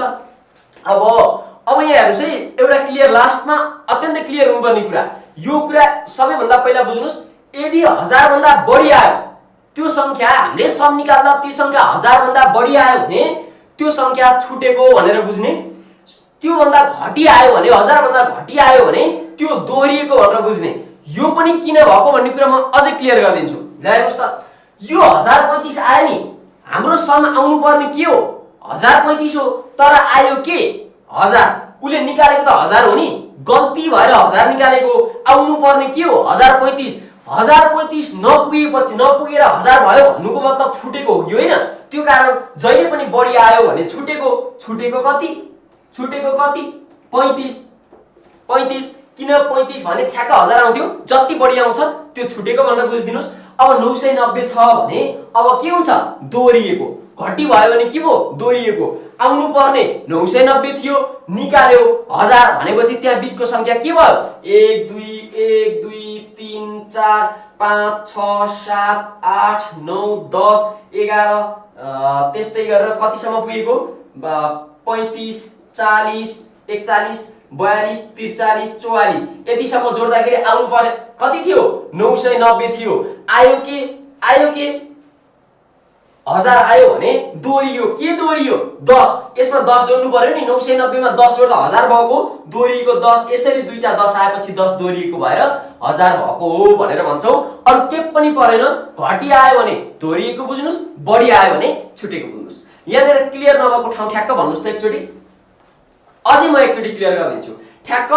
अब यहाँ हेर्नुस् है एउटा क्लियर लास्टमा अत्यन्तै क्लियर हुनुपर्ने कुरा यो कुरा सबैभन्दा पहिला बुझ्नुस् यदि 1000 भन्दा बढी आयो त्यो संख्या हामीले सम निकाल्दा त्यो संख्या 1000 भन्दा बढी आयो भने त्यो संख्या छुटेको भनेर बुझ्ने त्यो भन्दा घटी आयो भने 1000 भन्दा घटी आयो भने त्यो दोहोरिएको भनेर बुझ्ने यो पनि किन भएको भन्ने कुरा म अझै क्लियर गरिदिन्छु ल हेर्नुस् त यो 1035 आयो नि हाम्रो सम आउनु पर्ने के हो 1035 हो तर आयो के 1000 उले निकालेको त 1000 हो नि गल्ती भएर 1000 निकालेको, आउनु पर्ने के हो 1035। 1035 नपुगेर 1000 भयो भन्नुको मतलब छुटेको हो कि होइन? त्यो कारण जहिले पनि बढी आयो भने छुटेको कति? 35। किन 35 भने ठ्याक्क 1000 आउँथ्यो, जति बढी आउँछ त्यो छुटेको भनेर बुझिदिनुस्। अब 990 छ भने अब के हुन्छ? दोहोरिएको। घटी भयो भने के भयो? दोहोरिएको। आउनु पर्ने 990 थियो, निकाल्यो 1000 भनेपछि त्यहाँ बीचको संख्या के भयो? 1 2 3 4 5 6 7 8 9 10 11 त्यस्तै गरेर कतिसम्म पुगेको? 35 40 41 42 43 44 यतिसम्म जोड्दाखेरि आउनु पर्ने कति थियो? 990 थियो। आयो के 1000 आयो भने दोहोरियो। के दोहोरियो? 10। यसमा 10 जोड्नु पर्यो नि। 990 मा 10 जोड्दा 1000 भएको, दोहोरिएको 10। यसरी दुईटा 10 आएपछि 10 दोहोरिएको भएर 1000 भएको हो भनेर भन्छौ। अरु के पनि परेन। घटी आयो भने दोहोरिएको बुझ्नुस्, बढी आयो भने छुटेको बुझ्नुस्। यहाँनिर क्लियर नभएको ठाउँ ठ्याक्क भन्नुस् त एकचोटी। अझै म एकचोटी क्लियर गरिदिन्छु। ठ्याक्क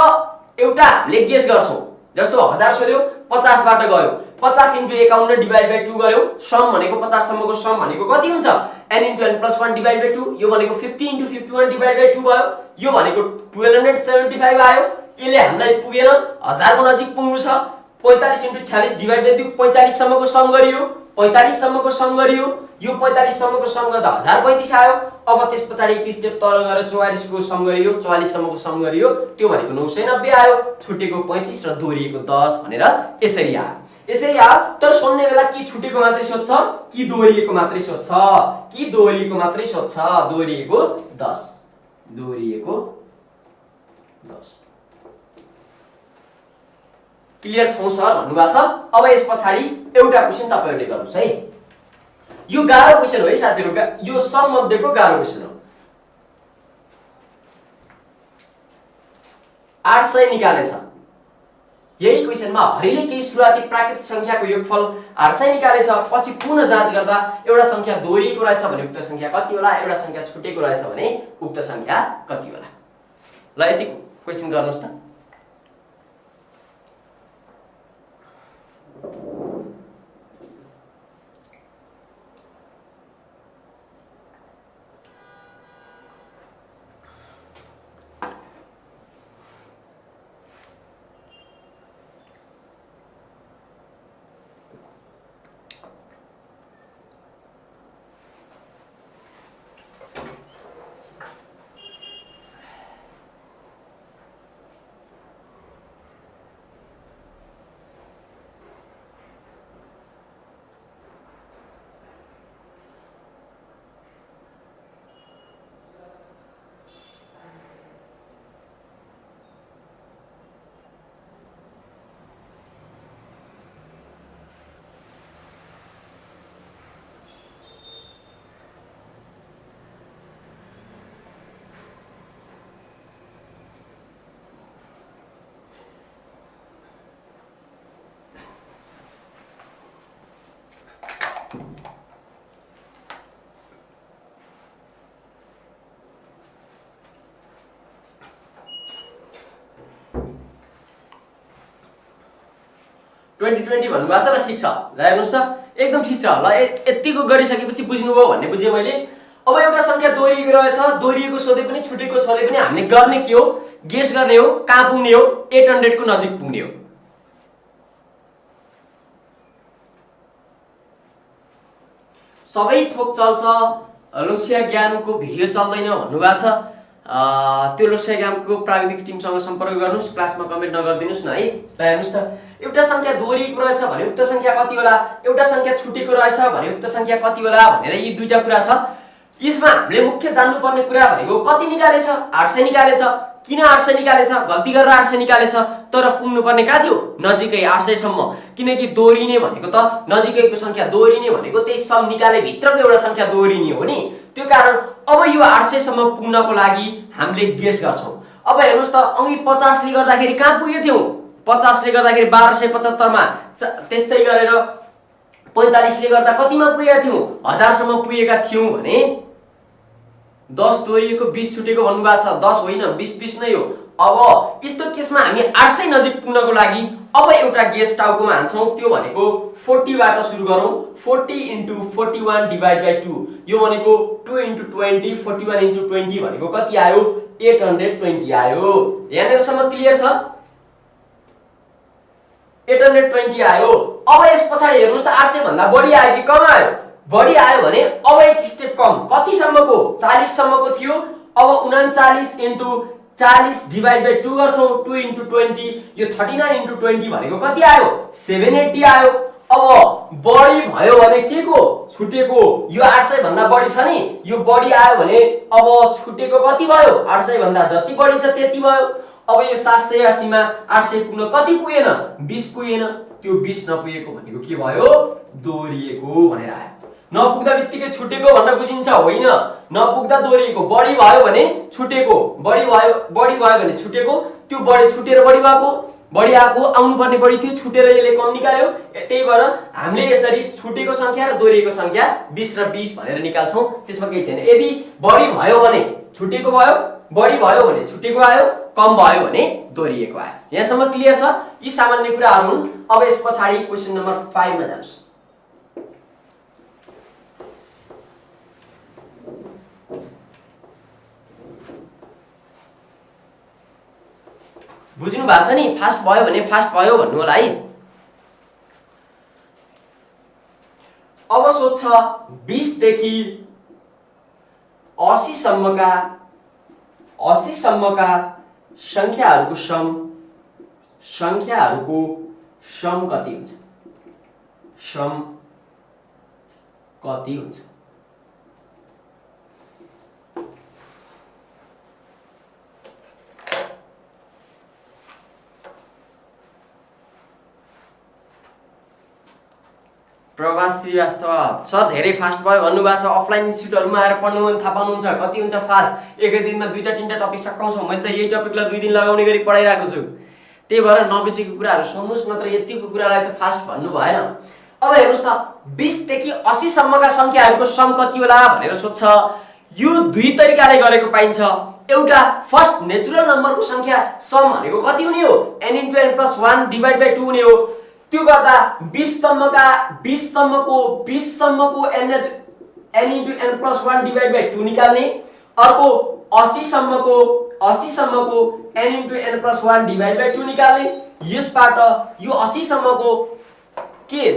एउटा हामीले गेस गर्छौं। जस्तो 1000 सोध्यो, 50 बाट गयो। 50 * 51 डिवाइड बाइ 2 गर्यो। सम भनेको 50 सम्मको सम भनेको कति हुन्छ? n * n + 1 divide by 2। यो भनेको 50 * 51 डिवाइड बाइ 2 भयो। यो भनेको 1275 आयो। यसले हामीलाई पुगेन, 1000 को नजिक पुग्नु छ। 45 * 46 डिवाइड बाइ 2 45 सम्मको सम गरियो। 45 सम्मको सम गरियो। यो 45 सम्मको सम गर्दा 1035 आयो। अब त्यसपछि एक स्टेप तल गएर 44 को सम गरियो। 44 सम्मको सम गरियो। त्यो भनेको 990 आयो। छुटेको 35 र दोहोरिएको 10 भनेर यसरी आयो। तर सोध्ने बेला के छुटेको मात्रै सोध्छ कि दोहोरिएको मात्रै सोध्छ? कि दोहोरिएको मात्रै सोध्छ। दोहोरिएको 10। क्लियर छौ सर भन्नुभएको छ। अब यस पछाडी एउटा क्वेशन तपाईहरुले गर्नुस् है। यो गाह्रो क्वेशन हो है साथीहरु। यो सम मध्येको गाह्रो क्वेशन हो। 800 निकालेछ। यही क्वेशनमा हरिले केही सुरुवाती प्राकृतिक संख्याको योगफल 800 निकालेछ। पछि पुनः जाँच गर्दा एउटा संख्या दोहोरिएको रहेछ भने उक्त संख्या कति होला? एउटा संख्या छुटेको रहेछ भने उक्त संख्या कति होला? ल यति क्वेशन गर्नुस् त। भन्नुभएको छ ल। ठीक छ, ल हेर्नुस् त एकदम ठीक छ। ल यतिको गरिसकेपछि बुझ्नुभयो भन्ने बुझे मैले। अब एउटा संख्या दोहोरिएको रहेछ। दोहोरिएको सोधे पनि छुटेको सोधे पनि हामीले गर्ने के हो? गेस गर्ने हो। कहाँ पुग्ने हो? 800 को नजिक पुग्ने हो। सबै थोक चल्छ, लोकसेवा ज्ञानको भिडियो चल्दैन भन्नुभएको छ। त्यो लोकसेवा ज्ञानको प्राविधिक टिमसँग सम्पर्क गर्नुस्। क्लासमा कमेन्ट नगर्दिनुस् न है। ल हेर्नुस् त एउटा संख्या दोहोरिएको रहेछ भने उक्त संख्या कति होला? एउटा संख्या छुटेको रहेछ भने उक्त संख्या कति होला भनेर यी दुईटा कुरा छ। यसमा हामीले मुख्य जान्नुपर्ने कुरा भनेको कति निकालेछ? 800 निकालेछ। किन 800 निकालेछ? गल्ती गरेर 800 निकालेछ। तर पुग्नु पर्ने कहाँ थियो? नजिकै 800 सम्म। किनकि दोहोरिने भनेको त नजिकैको संख्या दोहोरिने भनेको त्यही सम निकाले भित्रको एउटा संख्या दोहोरिने हो नि। त्यो कारण अब यो 800 सम्म पुग्नको लागि हामीले गेस गर्छौं। अब हेर्नुस् त अघि 50 ले गर्दाखेरि कहाँ पुगे थियौ? 50 ले गर्दाखेरि 1275 मा, त्यस्तै गरेर 45 ले गर्दा कतिमा पुगेका थियौ? 1000 सम्म पुगेका थियौ भने 10 दोहोरिएको 20 छुटेको भन्नुभएको छ। 10 होइन 20 20 नै हो। अब यस्तो केसमा हामी 800 नजिक पुग्नको लागि अब एउटा गेस टाउकोमा हान्छौं, त्यो भनेको 40 बाट सुरु गरौँ। 40 * 41 / 2 यो भनेको 2 * 20 41 * 20 भनेको कति आयो? 820 आयो। यहाँनिरसम्म क्लियर छ? 820 आयो। अब यस पछाडी हेर्नुस् त 800 भन्दा बढी आयो कि कम आयो? बढी आयो भने अब एक स्टेप कम, कति सम्मको? 40 सम्मको थियो। अब 39 * 40 / 2 गर्छौं। 2 * 20 यो 39 * 20 भनेको कति आयो? 780 आयो। अब बढी भयो भने के को? छुटेको। यो 800 भन्दा बढी छ नि, यो बढी आयो भने अब छुटेको कति भयो? 800 भन्दा जति बढी छ त्यति भयो। अब यो 780 मा 800 पुग्न कति पुगेन? 20 पुगेन। त्यो 20 नपुगेको भनेको के भयो? दोहोरिएको भनेर आयो। नपुग्दा बित्तिकै छुटेको भन्न बुझिन्छ होइन, नपुग्दा दोहोरिएको। बढी भयो भने छुटेको, बढी भयो भने छुटेको, त्यो बढी छुटेर बढी भएको, बढी आएको आउनु पर्ने बढी थियो, छुटेर यसले कम निकाल्यो। त्यही भएर हामीले यसरी छुटेको संख्या र दोहोरिएको संख्या 20 र 20 भनेर निकाल्छौं। त्यसमा केही छैन। यदि बढी भयो भने छुटेको भयो, बढी भयो भने छुटेको आयो, कम भयो भने दोहोरिएको आयो। यहाँसम्म क्लियर छ? यी सामान्य कुराहरू हुन्। अब यस पछाडी क्वेशन नम्बर 5 मा जानुस्। बुझ्नु भएको छ नि? फास्ट भयो भने फास्ट भयो भन्नु होला है। अब सोध्छ 20 देखि 80 सम्मका संख्याहरूको सम कति हुन्छ? सम कति हुन्छ? प्रभास श्रीवास्तव सर धेरै फास्ट भयो भन्नुभएको छ। अफलाइन इन्स्टिट्युटहरुमा आएर पढ्नु भने थाहा पाउनुहुन्छ कति हुन्छ फास्ट। एकै दिनमा 2 टा 3 टा टपिक सकाउँछौ। मैले त यही टपिकलाई 2 दिन लगाउने गरी पढाइराको छु। त्यही भएर नबुझेको कुराहरु सुन्नुस्, नत्र यतिको कुरालाई त फास्ट भन्नु भएन। अब हेर्नुस् त 20 देखि 80 सम्मका संख्याहरुको सम कति होला भनेर सोध्छ। यो दुई तरिकाले गरेको पाइन्छ। एउटा फर्स्ट नेचुरल नम्बरको संख्या सम भनेको कति हुने हो? n * n + 1 / 2 हुने हो। त्यो गर्दा 20 सम्मको n * n + 1 / 2 निकाल्ने। अर्को 80 सम्मको n * n + 1 / 2 निकाल्ने। यसबाट यो 80 सम्मको के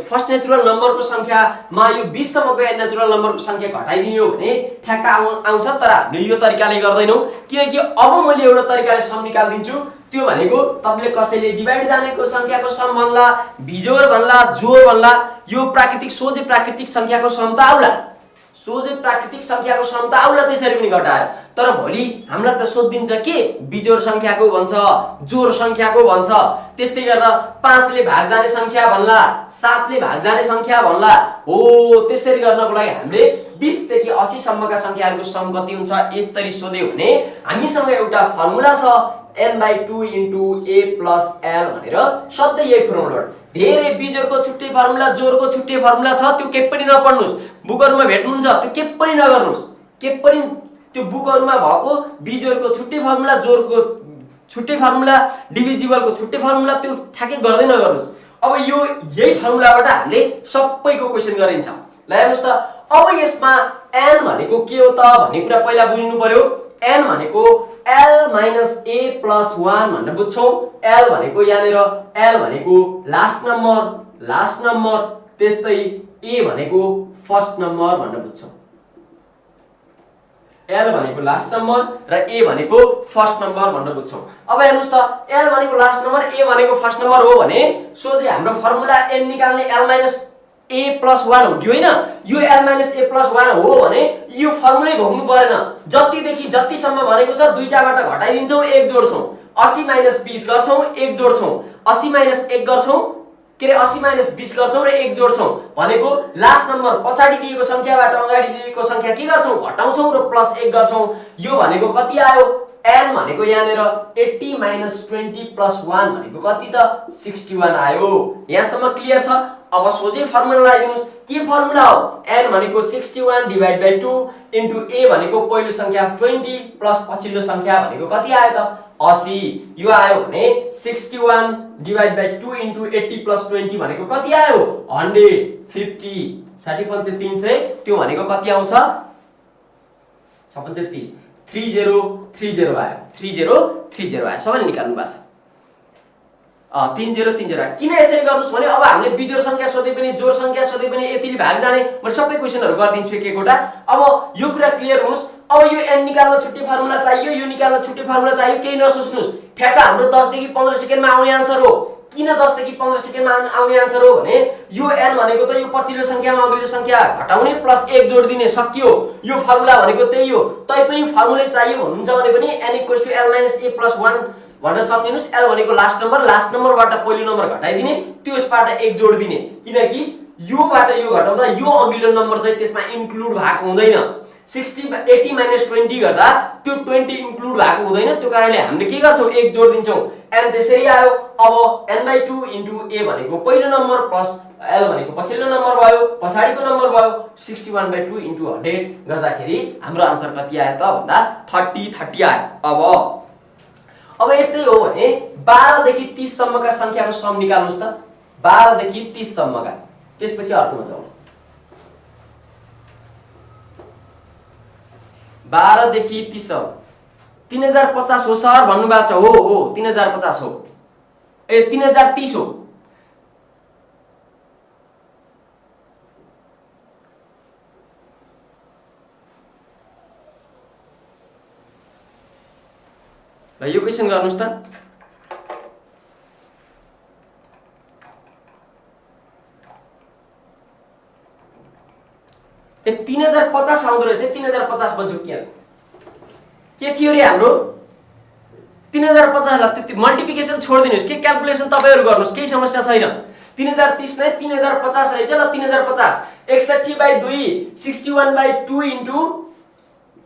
फर्स्ट नेचुरल नम्बरको संख्यामा यो 20 सम्मको नेचुरल नम्बरको संख्या घटाइदिने हो भने ठ्याक्क आउँछ। तर हामीले यो तरिकाले गर्दैनौ, किनकि अब मैले एउटा तरिकाले सम निकाल्दिन्छु। त्यो भनेको तपाईले कसैले डिभाइड जानेको संख्याको सम भन्ला, बिजोड भन्ला, जोड भन्ला। यो सोझै प्राकृतिक संख्याको सम त आउला, त्यसरी पनि घटायो। तर भोलि हामीलाई त सोधिन्छ के बिजोड संख्याको भन्छ, जोड संख्याको भन्छ। त्यस्तै गरेर 5 ले भाग जाने संख्या भन्ला, 7 ले भाग जाने संख्या भन्ला। हो त्यसरी गर्नको लागि हामीले 20 देखि 80 सम्मका संख्याहरुको सम कति हुन्छ यसरी सोध्यो भने हामीसँग एउटा फर्मुला छ n/2 * a + l भनेर। सधैं यही फर्मुला। धेरै बिजोडको छुट्टै फर्मुला, जोडको छुट्टै फर्मुला छ, त्यो के पनि नपढ्नुस्। बुकहरुमा भेट्नुहुन्छ त्यो के पनि नगर्नुस्। के पनि त्यो बुकहरुमा भएको बिजोडको छुट्टै फर्मुला, जोडको छुट्टै फर्मुला, डिभिजिबलको छुट्टै फर्मुला त्यो ठ्याक्कै गर्दै नगर्नुस्। अब यो यही फर्मुलाबाट हामीले सबैको क्वेशन गरिन्छ। ल हेर्नुस् त अब यसमा n भनेको के हो त भन्ने कुरा पहिला बुझ्नु पर्यो। n भनेको l - a + 1 भनेर बुझ्छौं। l भनेको यहाँनेर l भनेको लास्ट नम्बर, त्यस्तै a भनेको फर्स्ट नम्बर भनेर बुझ्छौं। l भनेको लास्ट नम्बर र a भनेको फर्स्ट नम्बर भनेर बुझ्छौं। अब हेर्नुस् त l भनेको लास्ट नम्बर, a भनेको फर्स्ट नम्बर हो भने सोझै हाम्रो फर्मुला n निकाल्ने l - a + 1 हो कि होइन? यो l - a + 1 हो भने यो फर्मुलै भोग्नु परेन। जति देखि जति सम्म भनेको छ दुईटाबाट घटाइदिन्छौं, 1 जोड्छौं। 80 - 20 गर्छौं, 1 जोड्छौं। 80 - 1 गर्छौं, के रे 80 - 20 गर्छौं र 1 जोड्छौं भनेको लास्ट नम्बर पछाडी दिएको संख्याबाट अगाडि दिएको संख्या के गर्छौं? घटाउँछौं र +1 गर्छौं। यो भनेको कति आयो? n भनेको यहाँनेर 80 - 20 + 1 भनेको कति त? 61 आयो। यहाँसम्म क्लियर छ? अब सोझै फर्मुला लगाइदिनुस्। के फर्मुला हो? n भनेको 61 / 2 * a भनेको पहिलो संख्या 20 प्लस पछिल्लो संख्या भनेको कति आयो त? 80 यो आयो भने 61 डिवाइड बाइ 2 इन्टु 80 प्लस 20 भनेको कति आयो 150 60 5 300 त्यो भनेको कति आउँछ 56 30 3030 आयो 3030 आयो सबैले निकाल्नु भएको छ 3030 आयो किन यसरी गर्नुस् भने अब हामीले बिजोड संख्या सोधे पनि जोड संख्या सोधे पनि यतिले भाग जाने म सबै क्वेशनहरु गर्दिन्छु एक एकवटा अब यो कुरा क्लियर हुनुस् अब यो n निकाल्न छुट्टै फर्मुला चाहियो यो निकाल्न छुट्टै फर्मुला चाहियो केही नसोच्नुस् ठ्याक्क हाम्रो 10 देखि 15 सेकेन्डमा आउने आन्सर हो किन 10 देखि 15 सेकेन्डमा आउने आन्सर हो भने यो n भनेको त यो पछिल्लो संख्यामा अघिल्लो संख्या घटाउने प्लस 1 जोड दिने सकियो यो फर्मुला भनेको त्यही हो तै पनि फर्मुला चाहियो भन्नुहुन्छ भने पनि n = l - a + 1 भनेर सम्झिनुस् l भनेको लास्ट नम्बरबाट पहिलो नम्बर घटाइदिने त्यसबाट 1 जोड दिने किनकि योबाट यो घटाउँदा यो अघिल्लो नम्बर चाहिँ त्यसमा इन्क्लुड भएको हुँदैन 80 - 20 गर्दा त्यो 20 इन्क्लुड भएको हुँदैन त्यो कारणले हामीले के गर्छौं 1 जोड दिन्छौं n त्यसरी आयो अब n/2 * a भनेको पहिलो नम्बर प्लस l भनेको पछिल्लो नम्बर भयो पछाडीको नम्बर भयो 61/2 * 100 गर्दाखेरि हाम्रो आन्सर कति आयो त भन्दा 30 आयो अब यस्तै हो भने 12 देखि 30 सम्मका संख्याको सम निकाल्नुस् त 12 देखि 30 सम्मका त्यसपछि अर्कोमा जाउँ 12 देखि 30 3050 हो सर भन्नु भएको छ हो 3050 हो ए 3030 हो ल यो क्वेशन गर्नुस् त ए 3050 आउँदो रहेछ 3050 बन्छु के थियो रे हाम्रो 3050 ला त्यति मल्टिप्लिकेसन छोड्दिनुस् के क्याल्कुलेसन तपाईहरु गर्नुस् केही समस्या छैन 3030 नै 3050 रहेछ ल 3050 61/2 61/2 इन्टु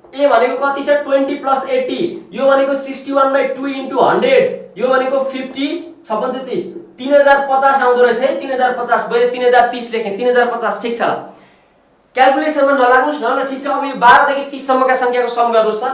a भनेको कति छ 20 + 80 यो भनेको 61/2 इन्टु 100 यो भनेको 50 56 30 3050 आउँदो रहेछ है 3050 मैले 3030 लेखे 3050 ठीक छ ल क्याल्कुलेसनमा नलाग्नुस् न ल ठीक छ अब यो 12 देखि 30 सम्मका संख्याको सम गर्नुस् त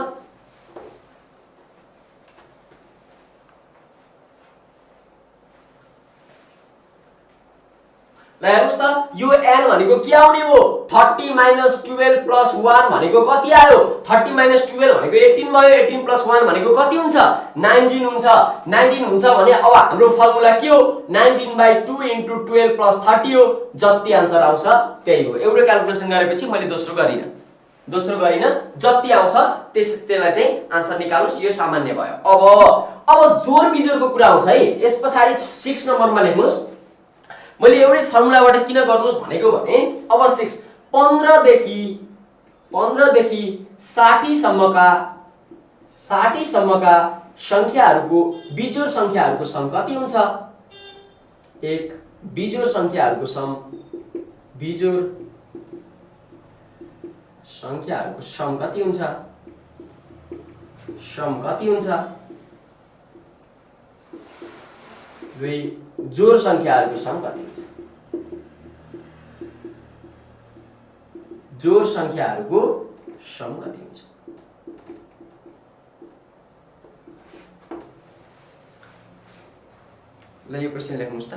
ल हेर्नुस् त यो n भनेको के आउने हो 30 - 12 + 1 भनेको कति आयो 30 - 12 भनेको 18 भयो 18 + 1 भनेको कति हुन्छ 19 हुन्छ 19 हुन्छ भने अब हाम्रो फर्मुला के हो 19/2 * 12 + 30 हो जति आन्सर आउँछ त्यही हो एउटा क्याल्कुलेसन गरेपछि मैले दोस्रो गरिन जति आउँछ त्यसलाई चाहिँ आन्सर निकाल्नुस् यो सामान्य भयो अब जोड बिजोडको कुरा आउँछ है यस पछाडी 6 नम्बरमा लेख्नुस् मैले एउटै फर्मुलाबाट किन गर्नुस् भनेको भने अब 6 15 देखि 60 सम्मका संख्याहरुको बिजोड संख्याहरुको सम कति हुन्छ 1 बिजोड संख्याहरुको सम कति हुन्छ 2 जोड संख्याहरुको सम कति हुन्छ जोड संख्याहरुको सम कति हुन्छ ल यो क्वेशन लेख्नुस् त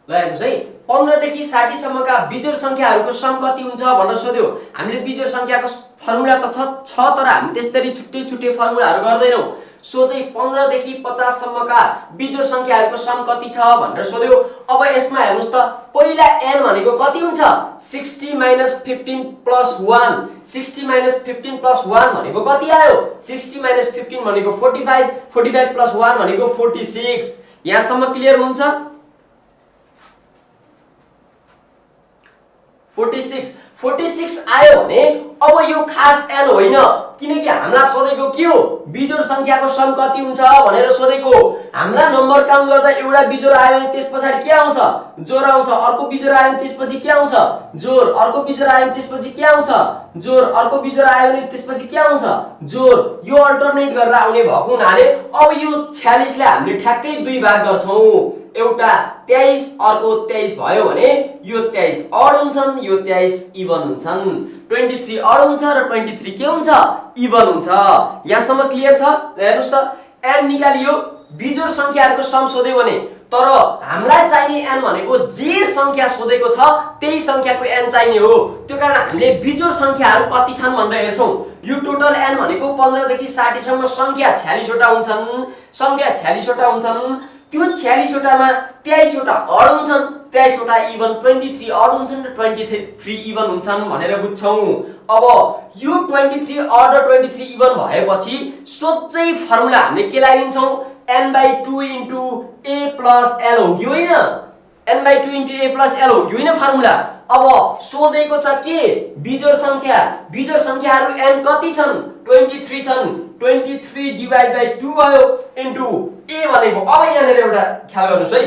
ल हेर्नुस् है 15 देखि 60 सम्मका बिजोड संख्याहरुको सम कति हुन्छ भनेर सोध्यो हामीले बिजोड संख्याको फर्मुला त छ तर हामी त्यसरी छुट्टै फर्मुलाहरु गर्दैनौ सोझै 15 देखि 50 सम्मका बिजोड संख्याहरुको सम कति छ भनेर सोध्यो अब यसमा हेर्नुस् त पहिला n भनेको कति हुन्छ 60 - 15 + 1 60 - 15 + 1 भनेको कति आयो 60 - 15 भनेको 45 45 + 1 भनेको 46 यहाँसम्म क्लियर हुन्छ 46 आयो भने अब यो खास n होइन किनकि हामीलाई सोधेको के हो बिजोड संख्याको सम कति हुन्छ भनेर सोधेको हामीलाई नम्बर ओभर काउन्ट गर्दा एउटा बिजोड आयो भने त्यसपछि के आउँछ जोड आउँछ अर्को बिजोड आयो भने त्यसपछि के आउँछ जोड अर्को बिजोड आयो भने त्यसपछि के आउँछ जोड अर्को बिजोड आयो भने त्यसपछि के आउँछ जोड यो अल्टरनेट गरेर आउने भएको हुनाले अब यो 46 लाई हामीले ठ्याक्कै दुई भाग गर्छौं एउटा 23 अर्को 23 भयो भने यो 23 अड हुन्छन् यो 23 इभन हुन्छन् 23 अड हुन्छ र 23 के हुन्छ इभन हुन्छ यहाँसम्म क्लियर छ हेर्नुस् त n निकालियो बिजोड संख्याहरुको सम सोध्यो भने तर हामीलाई चाहिने n भनेको जे संख्या सोधेको छ त्यही संख्याको n चाहिने हो त्यो कारण हामीले बिजोड संख्याहरु कति छन् भनेर हेर्छौं यो टोटल n भनेको 15 देखि 60 सम्म संख्या 46 वटा हुन्छन् संख्या 46 वटा हुन्छन् त्यो 46 वटामा 23 वटा अड हुन्छन् 23 वटा इभन 23 अड हुन्छन् र 23 इभन हुन्छन् भनेर बुझ्छौं अब यो 23 अड र 23 इभन भएपछि सोझै फर्मुला हामीले के लगाइन्छौं n/2 * a + l हो कि होइन n/2 * a + l हो कि होइन फर्मुला अब सोधेको छ के बिजोड संख्याहरु n कति छन् 23 छन् 23 / 2 भयो इन्टु a भनेको अब यहाँनेर एउटा ख्याल गर्नुस् है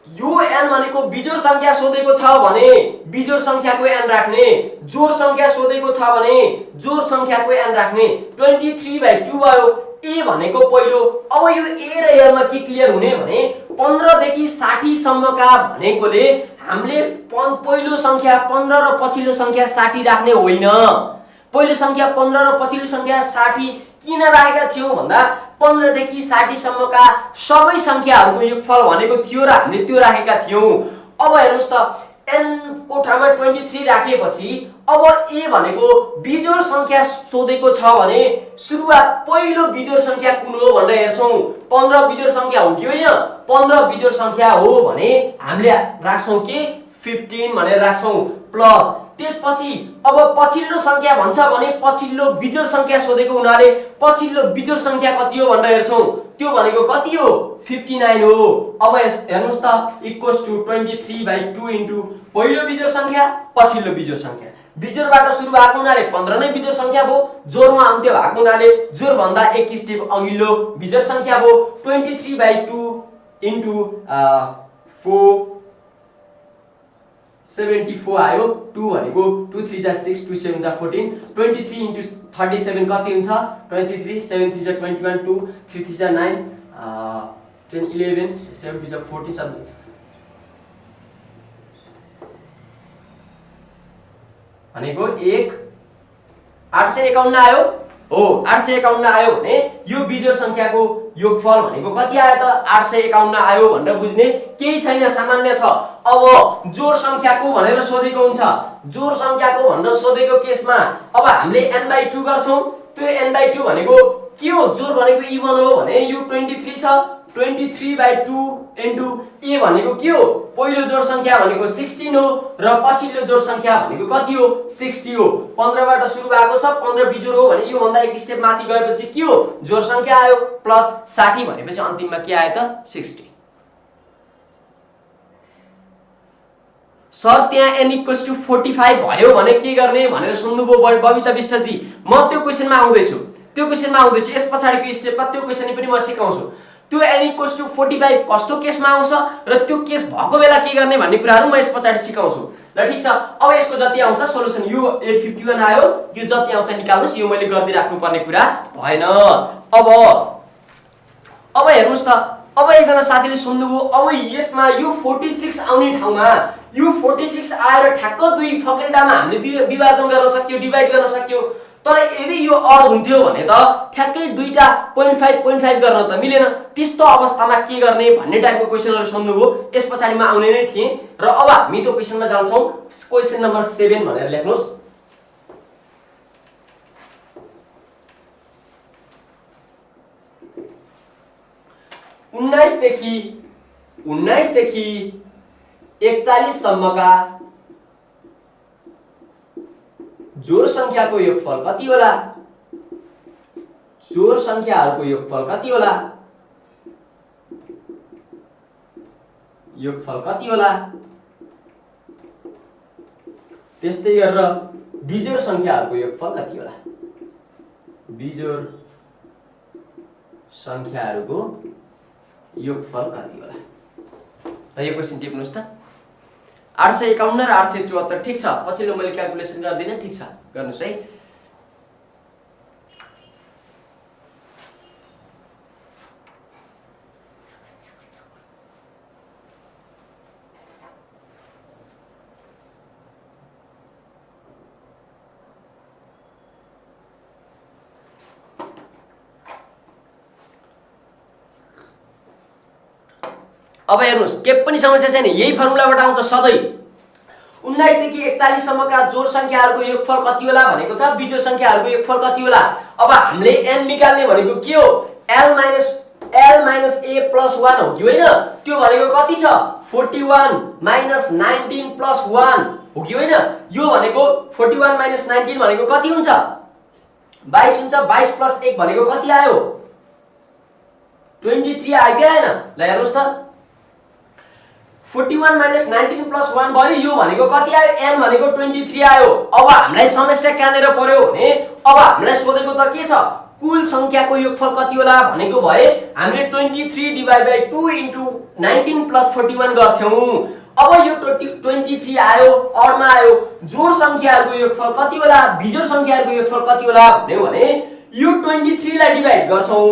यो n भनेको बिजोड संख्या सोधेको छ भने बिजोड संख्याको n राख्ने जोड संख्या सोधेको छ भने जोड संख्याको n राख्ने 23/2 भयो a भनेको पहिलो अब यो a र l मा के क्लियर हुने भने 15 देखि 60 सम्मका भनेकोले हामीले पहिलो संख्या 15 र पछिल्लो संख्या 60 राख्ने होइन पहिलो संख्या 15 र पछिल्लो संख्या 60 किन राखेका थियौ भन्दा 15 देखि 60 सम्मका सबै संख्याहरुको योगफल भनेको थियो र हामीले त्यो राखेका थियौ अब हेर्नुस् त n को ठाउँमा 23 राखेपछि अब a भनेको बिजोड संख्या सोधेको छ भने सुरुवात पहिलो बिजोड संख्या कुन हो भनेर हेर्छौं 15 बिजोड संख्या हो कि होइन 15 बिजोड संख्या हो भने हामीले राख्छौं के 15 भनेर राख्छौं प्लस त्यसपछि अब पछिल्लो संख्या भन्छ भने पछिल्लो बिजोड संख्या सोधेको हुनाले पछिल्लो बिजोड संख्या कति हो भनेर हेर्छौं त्यो भनेको कति हो 59 हो अब हेर्नुस् त इक्वल्स टु 23/2 इन्टु पहिलो बिजोड संख्या पछिल्लो बिजोड संख्या बिजोडबाट सुरु भएको हुनाले 15 नै बिजोड संख्या भयो जोडमा अन्त्य भएको हुनाले जोड भन्दा एक स्टेप अघिल्लो बिजोड संख्या भयो 23/2 इन्टु 4 74 आयो 2 भनेको 2 3 जा 6 2 7 जा 14 23 इन्टु 37 कति हुन्छ 23 7 3 जा 21 2 3 3 जा 9 10 11 7 2 जा 14 सब भनेको 1 851 आयो हो 851 आयो भने यो बिजोड संख्याको योगफल भनेको कति आयो त 851 आयो भनेर बुझ्ने केही छैन सामान्य छ अब जोड संख्याको भनेर सोधेको हुन्छ जोड संख्याको भनेर सोधेको केसमा अब हामीले n/2 गर्छौं त्यो n/2 भनेको के हो जोड भनेको इभन हो भने यो 23 छ 23/2 इन्टु a भनेको के हो पहिलो जोड संख्या भनेको 16 हो र पछिल्लो जोड संख्या भनेको कति हो 60 हो 15 बाट सुरु भएको छ 15 बिजोड हो भने यो भन्दा एक स्टेप माथि गएपछि के हो जोड संख्या आयो प्लस 60 भनेपछि अन्तिममा के आयो त 60 सर त्यहाँ n = 45 भयो भने के गर्ने भनेर सोध्नुभयो बबिता विष्टजी म त्यो क्वेशनमा आउँदैछु यस पछाडीको स्टेपमा त्यो क्वेशन पनि म सिकाउँछु त्यो n = 45 कस्तो केसमा आउँछ र त्यो केस भएको बेला के गर्ने भन्ने कुराहरु म यस पछाडी सिकाउँछु ल ठीक छ अब यसको जति आउँछ सोलुसन यो 851 आयो यो जति आउँछ निकाल्नुस् यो मैले गर्दै राख्नु पर्ने कुरा भएन अब हेर्नुस् त अब एकजना साथीले सोध्नुभयो अब यसमा यो 46 आउने ठाउँमा यो 46 आएर ठ्याक्क दुई फकेल्टामा हामीले विभाजन गर्न सक्यो डिभाइड गर्न सक्यो तर यदि यो अड हुन्थ्यो भने त ठ्याक्कै दुईटा 0.5 गर्न त मिलेन त्यस्तो अवस्थामा के गर्ने भन्ने टाइपको क्वेशनहरु सोध्नुभयो यस पछाडीमा आउने नै थिए र अब हामी त्यो क्वेशनमा जान्छौं क्वेशन नम्बर 7 भनेर लेख्नुस् 19 देखि 41 सम्मका जोड संख्याको योगफल कति होला जोड संख्याहरुको योगफल कति होला त्यस्तै गरेर बिजोड संख्याहरुको योगफल कति होला बिजोड संख्याहरुको योगफल कति होला र यो क्वेशन टिप्नुस् त 851 र 874 ठीक छ पछिल्लो मैले क्याल्कुलेसन गर्दिन ठीक छ गर्नुस् है अब हेर्नुस् के पनि समस्या छैन यही फर्मुलाबाट आउँछ सधैं 19 देखि 41 सम्मका जोड संख्याहरुको योगफल कति होला भनेको छ बिजोड संख्याहरुको योगफल कति होला अब हामीले n निकाल्ने भनेको के हो l minus a plus 1 हो कि हैन त्यो भनेको कति छ 41 minus 19 plus 1 हो कि हैन यो भनेको 41 minus 19 भनेको कति हुन्छ 22 हुन्छ 22 plus 1 भनेको कति आयो 23 आयो कि हैन ल हेर्नुस् त 41 minus 19 plus 1 भयो यो भनेको कति आयो n भनेको 23 आयो अब हामीलाई समस्या कहाँनेर पर्यो भने अब हामीलाई सोधेको त के छ कुल संख्याको योगफल कति होला भनेको भए हामीले 23 डिवाइड बाइ 2 इन्टु 19 प्लस 41 गर्थ्यौं अब यो 23 आयो अडमा आयो जोड संख्याहरुको योगफल कति होला बिजोड संख्याहरुको योगफल कति होला भने यो 23 लाई डिवाइड गर्छौं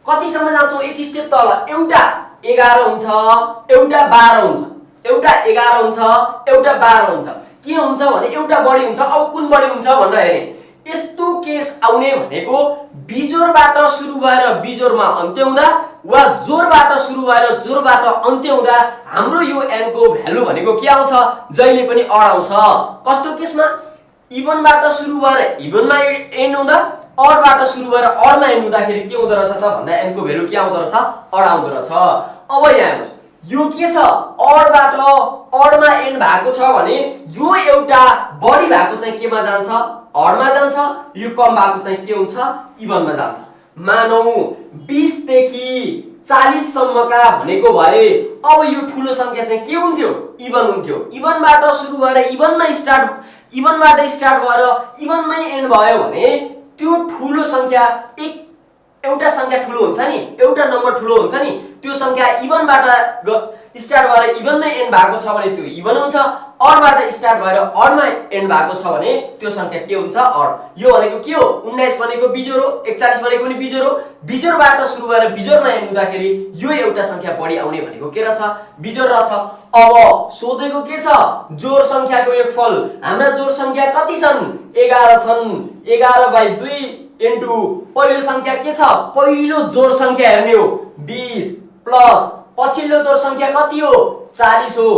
कति सम्म जान्छौं एक स्टेप तल एउटा 11 हुन्छ एउटा 12 हुन्छ एउटा 11 हुन्छ एउटा 12 हुन्छ के हुन्छ भने एउटा बढी हुन्छ अब कुन बढी हुन्छ भनेर हेरे यस्तो केस आउने भनेको बिजोडबाट सुरु भएर बिजोडमा अन्त्य हुँदा वा जोडबाट सुरु भएर जोडबाट अन्त्य हुँदा हाम्रो यो n को भ्यालु भनेको के आउँछ जहिले पनि अड आउँछ कस्तो केसमा इभनबाट सुरु भएर इभनमा एन्ड हुँदा अडबाट सुरु भएर अडमा एन्ड हुँदाखेरि के हुँदो रहेछ त भन्दा n को भ्यालु के आउँदो रहेछ अड आउँदो रहेछ अब यहाँ हेर्नुस् यो के छ अडबाट अडमा एन्ड भएको छ भने यो एउटा बढी भएको चाहिँ केमा जान्छ अडमा जान्छ यो कम भएको चाहिँ के हुन्छ इभनमा जान्छ मानौ 20 देखि 40 सम्मका भनेको भए अब यो ठूलो संख्या चाहिँ के हुन्थ्यो इभन हुन्थ्यो इभनबाट सुरु भएर इभनबाट स्टार्ट भएर इभनमै एन्ड भयो भने त्यो ठूलो संख्या एउटा संख्या ठूलो हुन्छ नि एउटा नम्बर ठूलो हुन्छ नि त्यो संख्या इभनबाट स्टार्ट भएर इभनमै एन्ड भएको छ भने त्यो इभन हुन्छ अडबाट स्टार्ट भएर अडमा एन्ड भएको छ भने त्यो संख्या के हुन्छ अड यो भनेको के हो 19 भनेको बिजोड हो 41 भनेको नि बिजोड हो बिजोडबाट सुरु भएर बिजोडमा एन्ड हुँदाखेरि यो एउटा संख्या बढी आउने भनेको के रहेछ बिजोड रहेछ अब सोधेको के छ जोड संख्याको योगफल हाम्रा जोड संख्या कति छन् 11 छन् 11/2 इन्टु पहिलो संख्या के छ पहिलो जोड संख्या हेर्ने हो 20 प्लस पछिल्लो जोड संख्या कति हो 40 हो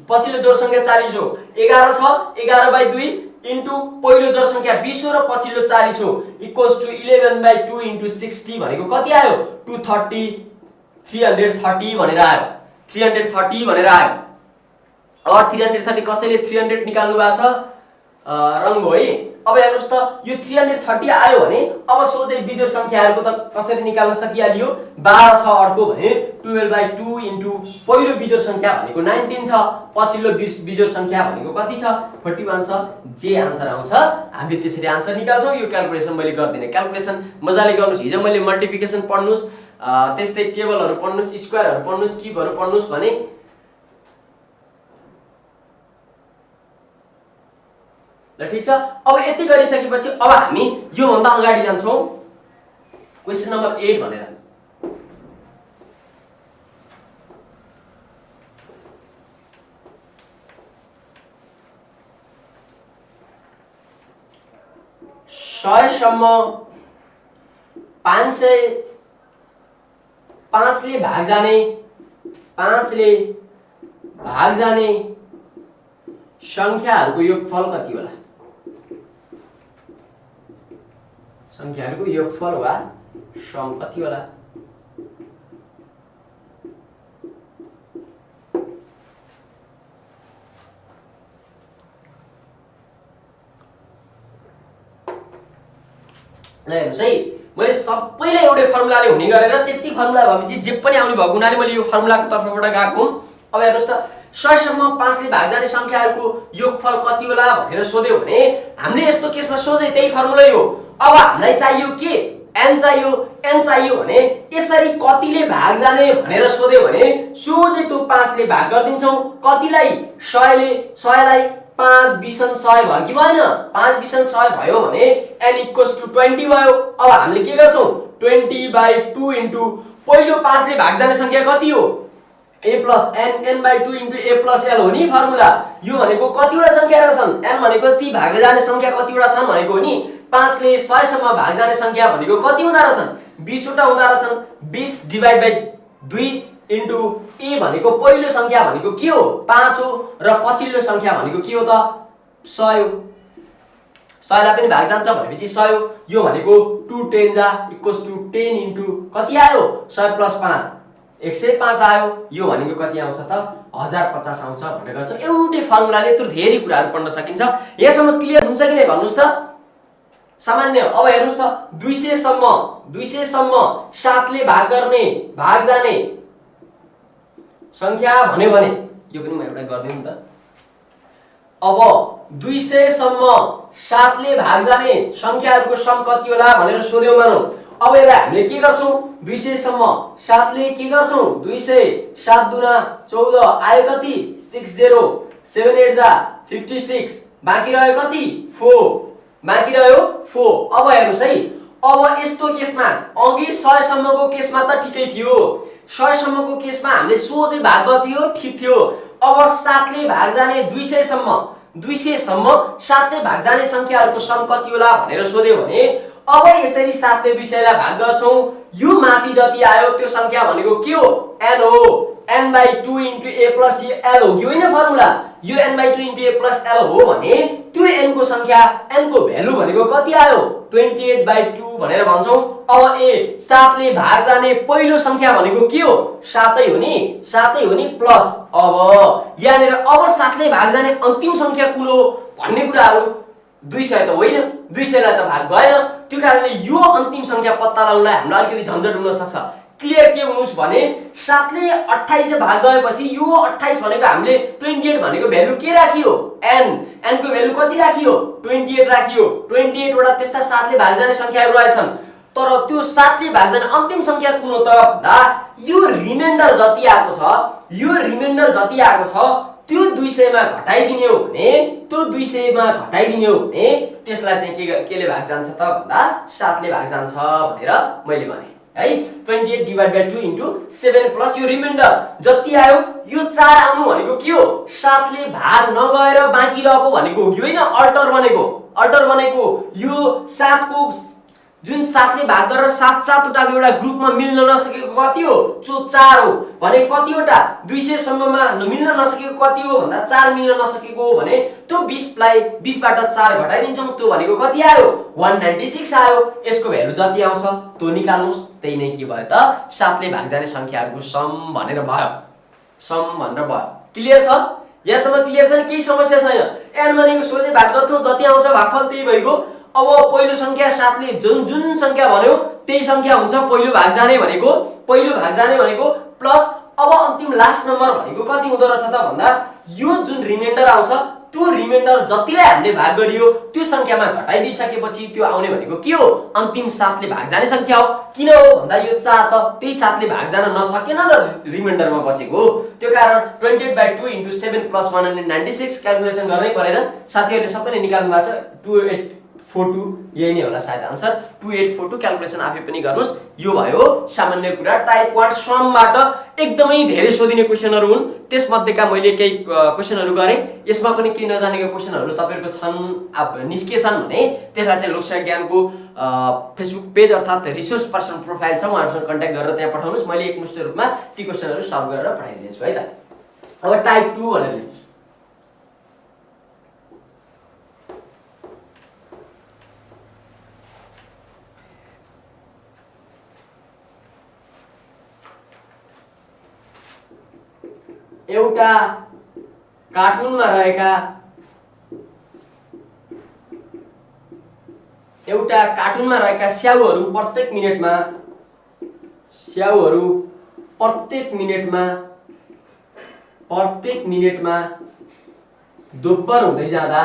पछिल्लो जोड संख्या 40 हो 11 छ 11/2 इन्टु पहिलो जोड संख्या 20 हो र पछिल्लो 40 हो इक्वल्स टु 11/2 इन्टु 60 भनेको कति आयो 230 330 भनेर आयो 330 भनेर आयो और 330 कसैले 300 निकाल्नु भएको छ रंग हो है अब हेर्नुस् त यो 330 आयो भने अब सोझै बिजोड संख्याहरुको त कसरी निकाल्न सकिहालियो 12 छ अर्को भने 12/2 इन्टु पहिलो बिजोड संख्या भनेको 19 छ पछिल्लो बिजोड संख्या भनेको कति छ 41 छ जे आन्सर आउँछ हामी त्यसरी आन्सर निकाल्छौं यो क्याल्कुलेसन मैले गर्दिन क्याल्कुलेसन मजाले गर्नुस् हिजो मैले मल्टिप्लिकेसन पढ्नुस् त्यस्तै टेबलहरु पढ्नुस् स्क्वायरहरु पढ्नुस् क्यूबहरु पढ्नुस् भने ल ठीक छ अब यति गरिसकेपछि अब हामी यो भन्दा अगाडि जान्छौं क्वेशन नम्बर 8 भनेर सय सम्म 500 5 ले भाग जाने संख्याहरुको योगफल कति होला संख्याहरुको योगफल वा सम कति होला ल हेर्नुस् है मैले सबैलाई एउटै फर्मुलाले हुने गरेर त्यति फर्मुला भएपछि जे पनि आउने भएको हुनाले मैले यो फर्मुलाको तर्फबाट गएको अब हेर्नुस् त 100 सम्म 5 ले भाग जाने संख्याहरुको योगफल कति होला भनेर सोध्यो भने हामीले यस्तो केसमा सोझै त्यही फर्मुलै हो अब हामीलाई चाहियो के n चाहियो n चाहियो भने यसरी कतिले भाग जाने भनेर सोध्यो भने सोझै त्यो 5 ले भाग गर्दिन्छौं कतिलाई 100 ले 100 लाई 5 20 100 भयो कि भएन 5 20 100 भयो भने n = 20 भयो अब हामीले के गर्छौं 20/2 इन्टु पहिलो 5 ले भाग जाने संख्या कति हो a + n n/2 into a + l हो नि फर्मुला यो भनेको कतिवटा संख्या रहछन् n भनेको ती भागले जाने संख्या कतिवटा छन् भनेको नि 5 ले 100 सम्म भाग जाने संख्या भनेको कति हुँदा रहछन् 20 वटा हुँदा रहछन् 20/2 इन्टु a भनेको पहिलो संख्या भनेको के हो 5 हो र पछिल्लो संख्या भनेको के हो त 100 हो 100 लाई पनि भाग जान्छ भनेपछि 100 हो यो भनेको 2 10 जा = 10 इन्टु कति आयो 100 + 5 105 आयो यो भनेको कति आउँछ त 1050 आउँछ भनेर गर्छ एउटै फर्मुलाले यत्रो धेरै कुराहरु पढ्न सकिन्छ यसम्म क्लियर हुन्छ कि नै भन्नुस् त सामान्य अब हेर्नुस् त 200 सम्म 7 ले भाग गर्ने भाग जाने संख्या भन्यो भने यो पनि म एउटा गर्दिन त अब 200 सम्म 7 ले भाग जाने संख्याहरुको सम कति होला भनेर सोध्यौ मानौ अब यसलाई हामीले के गर्छौं 200 सम्म 7 ले के गर्छौं 200 7 दुना 14 आयो कति 60 7 8 जा 56 बाँकी रह्यो कति 4 बाँकी रह्यो 4 अब हेर्नुस् है अब यस्तो केसमा अघि 100 सम्मको केसमा त ठिकै थियो 100 सम्मको केसमा हामीले सोझै भाग गर्थ्यो ठीक थियो अब 7 ले भाग जाने 200 सम्म 7 ले भाग जाने संख्याहरुको सम कति होला भनेर सोध्यो भने अब यसरी 7 ले 200 लाई भाग गर्छौं यो माथि जति आयो त्यो संख्या भनेको के हो n हो n/2 इन्टु a + l हो कि होइन फर्मुला यो n/2 इन्टु a + l हो भने त्यो n को संख्या n को भ्यालु भनेको कति आयो 28/2 भनेर भन्छौं अब a 7 ले भाग जाने पहिलो संख्या भनेको के हो 7 हो नि प्लस अब यहाँनेर अब 7 ले भाग जाने अन्तिम संख्या कुन हो भन्ने कुराहरु 200 त होइन 200 लाई त भाग गएन त्यो कारणले यो अन्तिम संख्या पत्ता लगाउनलाई हामीलाई अलिकति झन्झट हुन सक्छ क्लियर के हुनुस् भने 7 ले 28 से भाग गएपछि यो 28 भनेको हामीले 28 भनेको भ्यालु के राखियो n को भ्यालु कति राखियो 28 राखियो 28 वटा त्यस्ता 7 ले भाग जाने संख्याहरु रहेछन् तर त्यो 7 ले भाग जाने अन्तिम संख्या कुन हो त भन्दा यो रिमाइन्डर जति आको छ त्यो 200 मा घटाइदिने हो भने त्यसलाई चाहिँ केले भाग जान्छ त भन्दा 7 ले भाग जान्छ भनेर मैले भने है 28/2 इन्टु 7 प्लस यो रिमाइन्डर जति आयो यो 4 आउनु भनेको के हो 7 ले भाग नगएर बाँकी रहेको भनेको हो कि होइन अल्टर बनेको यो 7 को जुन 7 ले भाग गरेर 7 वटा एउटा ग्रुपमा मिल्न नसकेको कति हो 4 हो भने कतिवटा 200 सम्ममा मिल्न नसकेको कति हो भन्दा 4 मिल्न नसकेको हो भने त्यो 20 लाई 20 बाट 4 घटाइदिन्छौं त्यो भनेको कति आयो 196 आयो यसको भ्यालु जति आउँछ त्यो निकाल्नुस् त्यही नै के भयो त 7 ले भाग जाने संख्याहरुको सम भनेर भयो क्लियर छ यसम्म क्लियर छ नि केही समस्या छैन n भनेको सोझै भाग गर्छौं जति आउँछ भागफल त्यही भइगयो अब पहिलो संख्या 7 ले जुन संख्या भन्यो त्यही संख्या हुन्छ पहिलो भाग जाने भनेको प्लस अब अन्तिम लास्ट नम्बर भनेको कति हुँदो रहेछ त भन्दा यो जुन रिमाइन्डर आउँछ त्यो रिमाइन्डर जतिलाई हामीले भाग गरियो त्यो संख्यामा घटाइदिसकेपछि त्यो आउने भनेको के हो अन्तिम 7 ले भाग जाने संख्या हो किन हो भन्दा यो 4 त त्यही 7 ले भाग जान नसकेन र रिमाइन्डरमा बसेको त्यो कारण 28/2 इन्टु 7 + 196 क्याल्कुलेसन गर्नै परेन साथीहरुले सबैले निकाल्नु भएको छ 2842 यही नै होला सायद आन्सर 2842 क्याल्कुलेसन आफै पनि गर्नुस् यो भयो सामान्य कुरा टाइप 1 समबाट एकदमै धेरै सोधिने क्वेशनहरु हुन् त्यसमध्येका मैले केही क्वेशनहरु गरे यसमा पनि केही नजानेका क्वेशनहरु तपाईहरुको छन् निस्केछन् भने त्यसलाई चाहिँ लोकसेवा ज्ञानको फेसबुक पेज अर्थात रिसोर्स पर्सन प्रोफाइल छ उहाँहरुसँग कन्ट्याक्ट गरेर त्यहाँ पठाउनुस् मैले एकमुष्ट रूपमा ती क्वेशनहरु सल्भ गरेर पठाइदिन्छु है त अब टाइप 2 भनेर लेख्छु एउटा कार्टुनमा रहेका स्याउहरु प्रत्येक मिनेटमा दोब्बर हुँदै जाँदा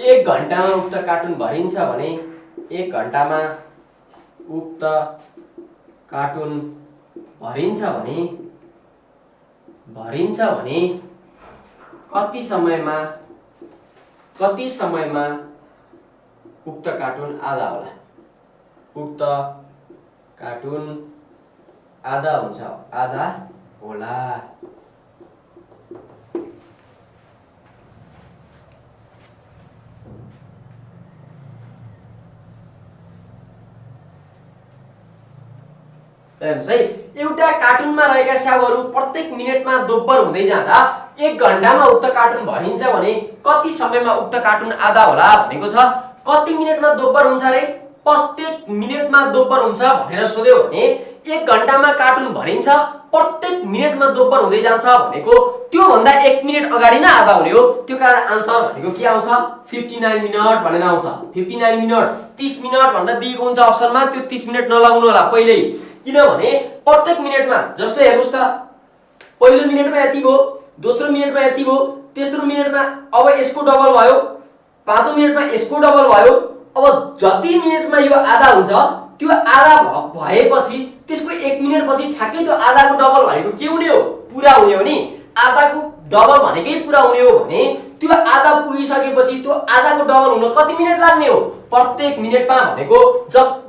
1 घण्टामा उक्त कार्टुन भरिन्छ भने 1 घण्टामा उक्त कार्टुन भरिन्छ भने कति समयमा उक्त कार्टुन आधा होला? उक्त कार्टुन आधा हुन्छ, आधा होला। एउटा कार्टुनमा रहेका स्याउहरू प्रत्येक मिनेटमा दोब्बर हुँदै जाँदा 1 घण्टामा उक्त कार्टुन भरिन्छ भने कति समयमा उक्त कार्टुन आधा होला भनेको छ। कति मिनेटमा दोब्बर हुन्छ रे? प्रत्येक मिनेटमा दोब्बर हुन्छ भनेर सोध्यो भने 1 घण्टामा कार्टुन भरिन्छ, प्रत्येक मिनेटमा दोब्बर हुँदै जान्छ भनेको त्यो भन्दा 1 मिनेट अगाडि नै आधा हुने हो। त्यो कारण आन्सर भनेको के आउँछ? 59 मिनेट भनेर आउँछ। 59 मिनेट 30 मिनेट भनेर दिएको हुन्छ अप्सनमा, त्यो 30 मिनेट नलाउनु होला पहिल्यै, किनभने प्रत्येक मिनेटमा जस्तो हेर्नुस् त, पहिलो मिनेटमा यति भयो, दोस्रो मिनेटमा यति भयो, तेस्रो मिनेटमा अब यसको डबल भयो, पाँचौं मिनेटमा यसको डबल भयो। अब जति मिनेटमा यो आधा हुन्छ त्यो आधा भएपछि त्यसको 1 मिनेट पछि ठ्याक्कै त्यो आधाको डबल भनेको के हुने हो? पुरा हुने हो नि। आधाको डबल भनेकै पुरा हुने हो भने त्यो आधा पुगिसकेपछि त्यो आधाको डबल हुन कति मिनेट लाग्ने हो? प्रत्येक मिनेटमा भनेको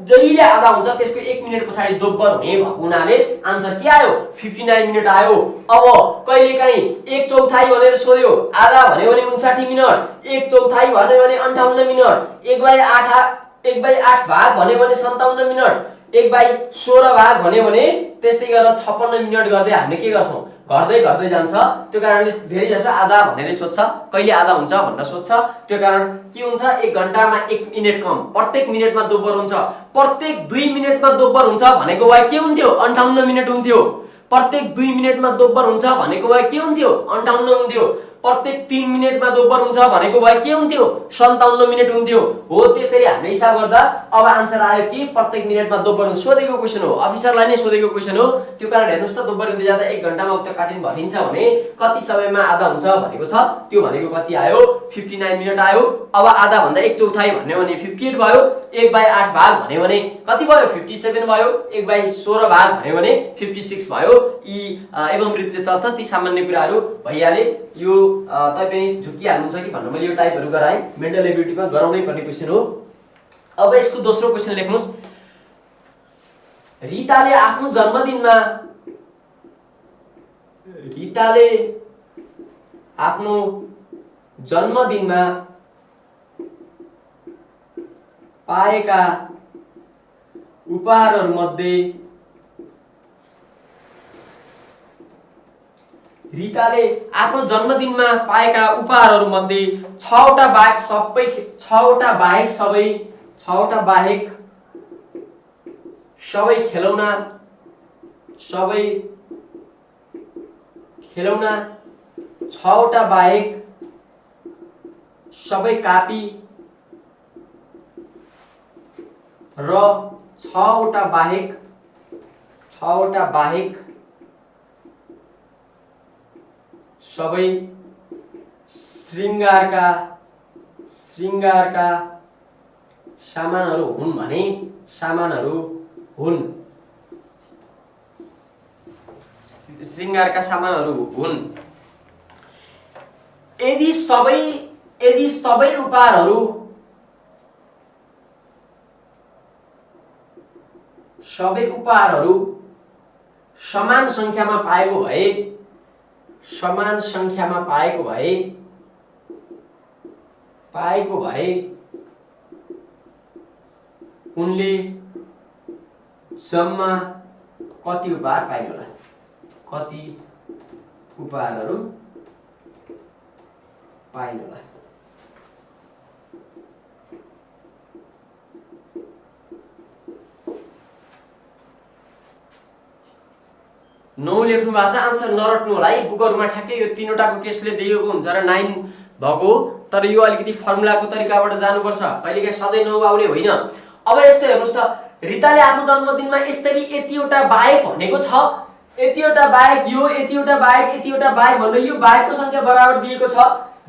जहिले आधा हुन्छ त्यसको 1 मिनेट पछाडि दोब्बर हुने भएको हुनाले आन्सर के आयो? 59 मिनेट आयो। अब कहिलेकाहीँ 1/4 भनेर सोध्यो, आधा भन्यो भने 59 मिनेट, 1/4 भन्यो भने 58 मिनेट, 1/8 भाग भन्यो भने 57 मिनेट, 1/16 भाग भन्यो भने त्यस्तै गरेर 56 मिनेट गर्दै हामीले के गर्छौं? गर्दै जान्छ। त्यो कारणले धेरै जसो आधा भनेर सोध्छ, कहिले आधा हुन्छ भनेर सोध्छ। त्यो कारण के हुन्छ? 1 घण्टामा 1 मिनेट कम, प्रत्येक मिनेटमा दोब्बर हुन्छ, प्रत्येक 2 मिनेटमा दोब्बर हुन्छ भनेको भए के हुन्थ्यो? 58 मिनेट हुन्थ्यो। प्रत्येक 2 मिनेटमा दोब्बर हुन्छ भनेको भए के हुन्थ्यो? 58 हुन्थ्यो। प्रत्येक 3 मिनेटमा दोब्बर हुन्छ भनेको भए के हुन्थ्यो? 57 मिनेट हुन्थ्यो। हो त्यसरी हामीले हिसाब गर्दा अब आन्सर आयो कि प्रत्येक मिनेटमा दोब्बर हुन्छ। सोधेको क्वेशन हो, अफिसरलाई नै सोधेको क्वेशन हो। त्यो कारण हेर्नुस् त, दोब्बर हुँदै जाँदा 1 घण्टामा उक्त कार्टुन भरिन्छ भने कति समयमा आधा हुन्छ भनेको छ। त्यो भनेको कति आयो? 59 मिनेट आयो। अब आधा भन्दा 1/4 भन्यो भने 58 भयो, 1/8 भाग भन्यो भने कति भयो? 57 भयो, 1/16 भाग भन्यो भने 56 भयो। यी एवं रीतिले चल्छ, ती सामान्य कुराहरू भइहाले। यो तपाई पनि झुकिहाल्नुहुन्छ कि भन्नु मैले यो टाइपहरु गराए, मेन्टल एबिलिटीमा गराउनै पर्ने क्वेशन हो। अब यसको दोस्रो क्वेशन लेख्नुस्। रिताले आफ्नो जन्मदिनमा पाएका उपहारहरु मध्ये रिताले आफ्नो जन्मदिनमा पाएका उपहारहरु मध्ये 6वटा बाहेक सबै खेलौना 6वटा बाहेक सबै कापी र 6वटा बाहेक सबै श्रृंगारका सामानहरु हुन् भने श्रृंगारका सामानहरु हुन्। यदि सबै उपहारहरु समान संख्यामा पाएको भए उनले जम्मा कति उपहार पाइन् होला? कति उपहारहरु पाइन् होला? नौ लेख्नु भएको छ, आन्सर नरट्नु होला है। बुकहरुमा ठ्याक्कै यो तीनवटाको केसले दिएको हुन्छ र 9 भएको, तर यो अलिकति फर्मुलाको तरिकाबाट जानुपर्छ, कहिलेकाहीँ सधैँ 9 आउने होइन। अब यस्तो हेर्नुस् त, रिताले आफ्नो जन्मदिनमा यसरी यतिवटा बाहेक भनेको छ, यतिवटा बाहेक यो, यतिवटा बाहेक भनेर यो बाहेकको संख्या बराबर दिएको छ।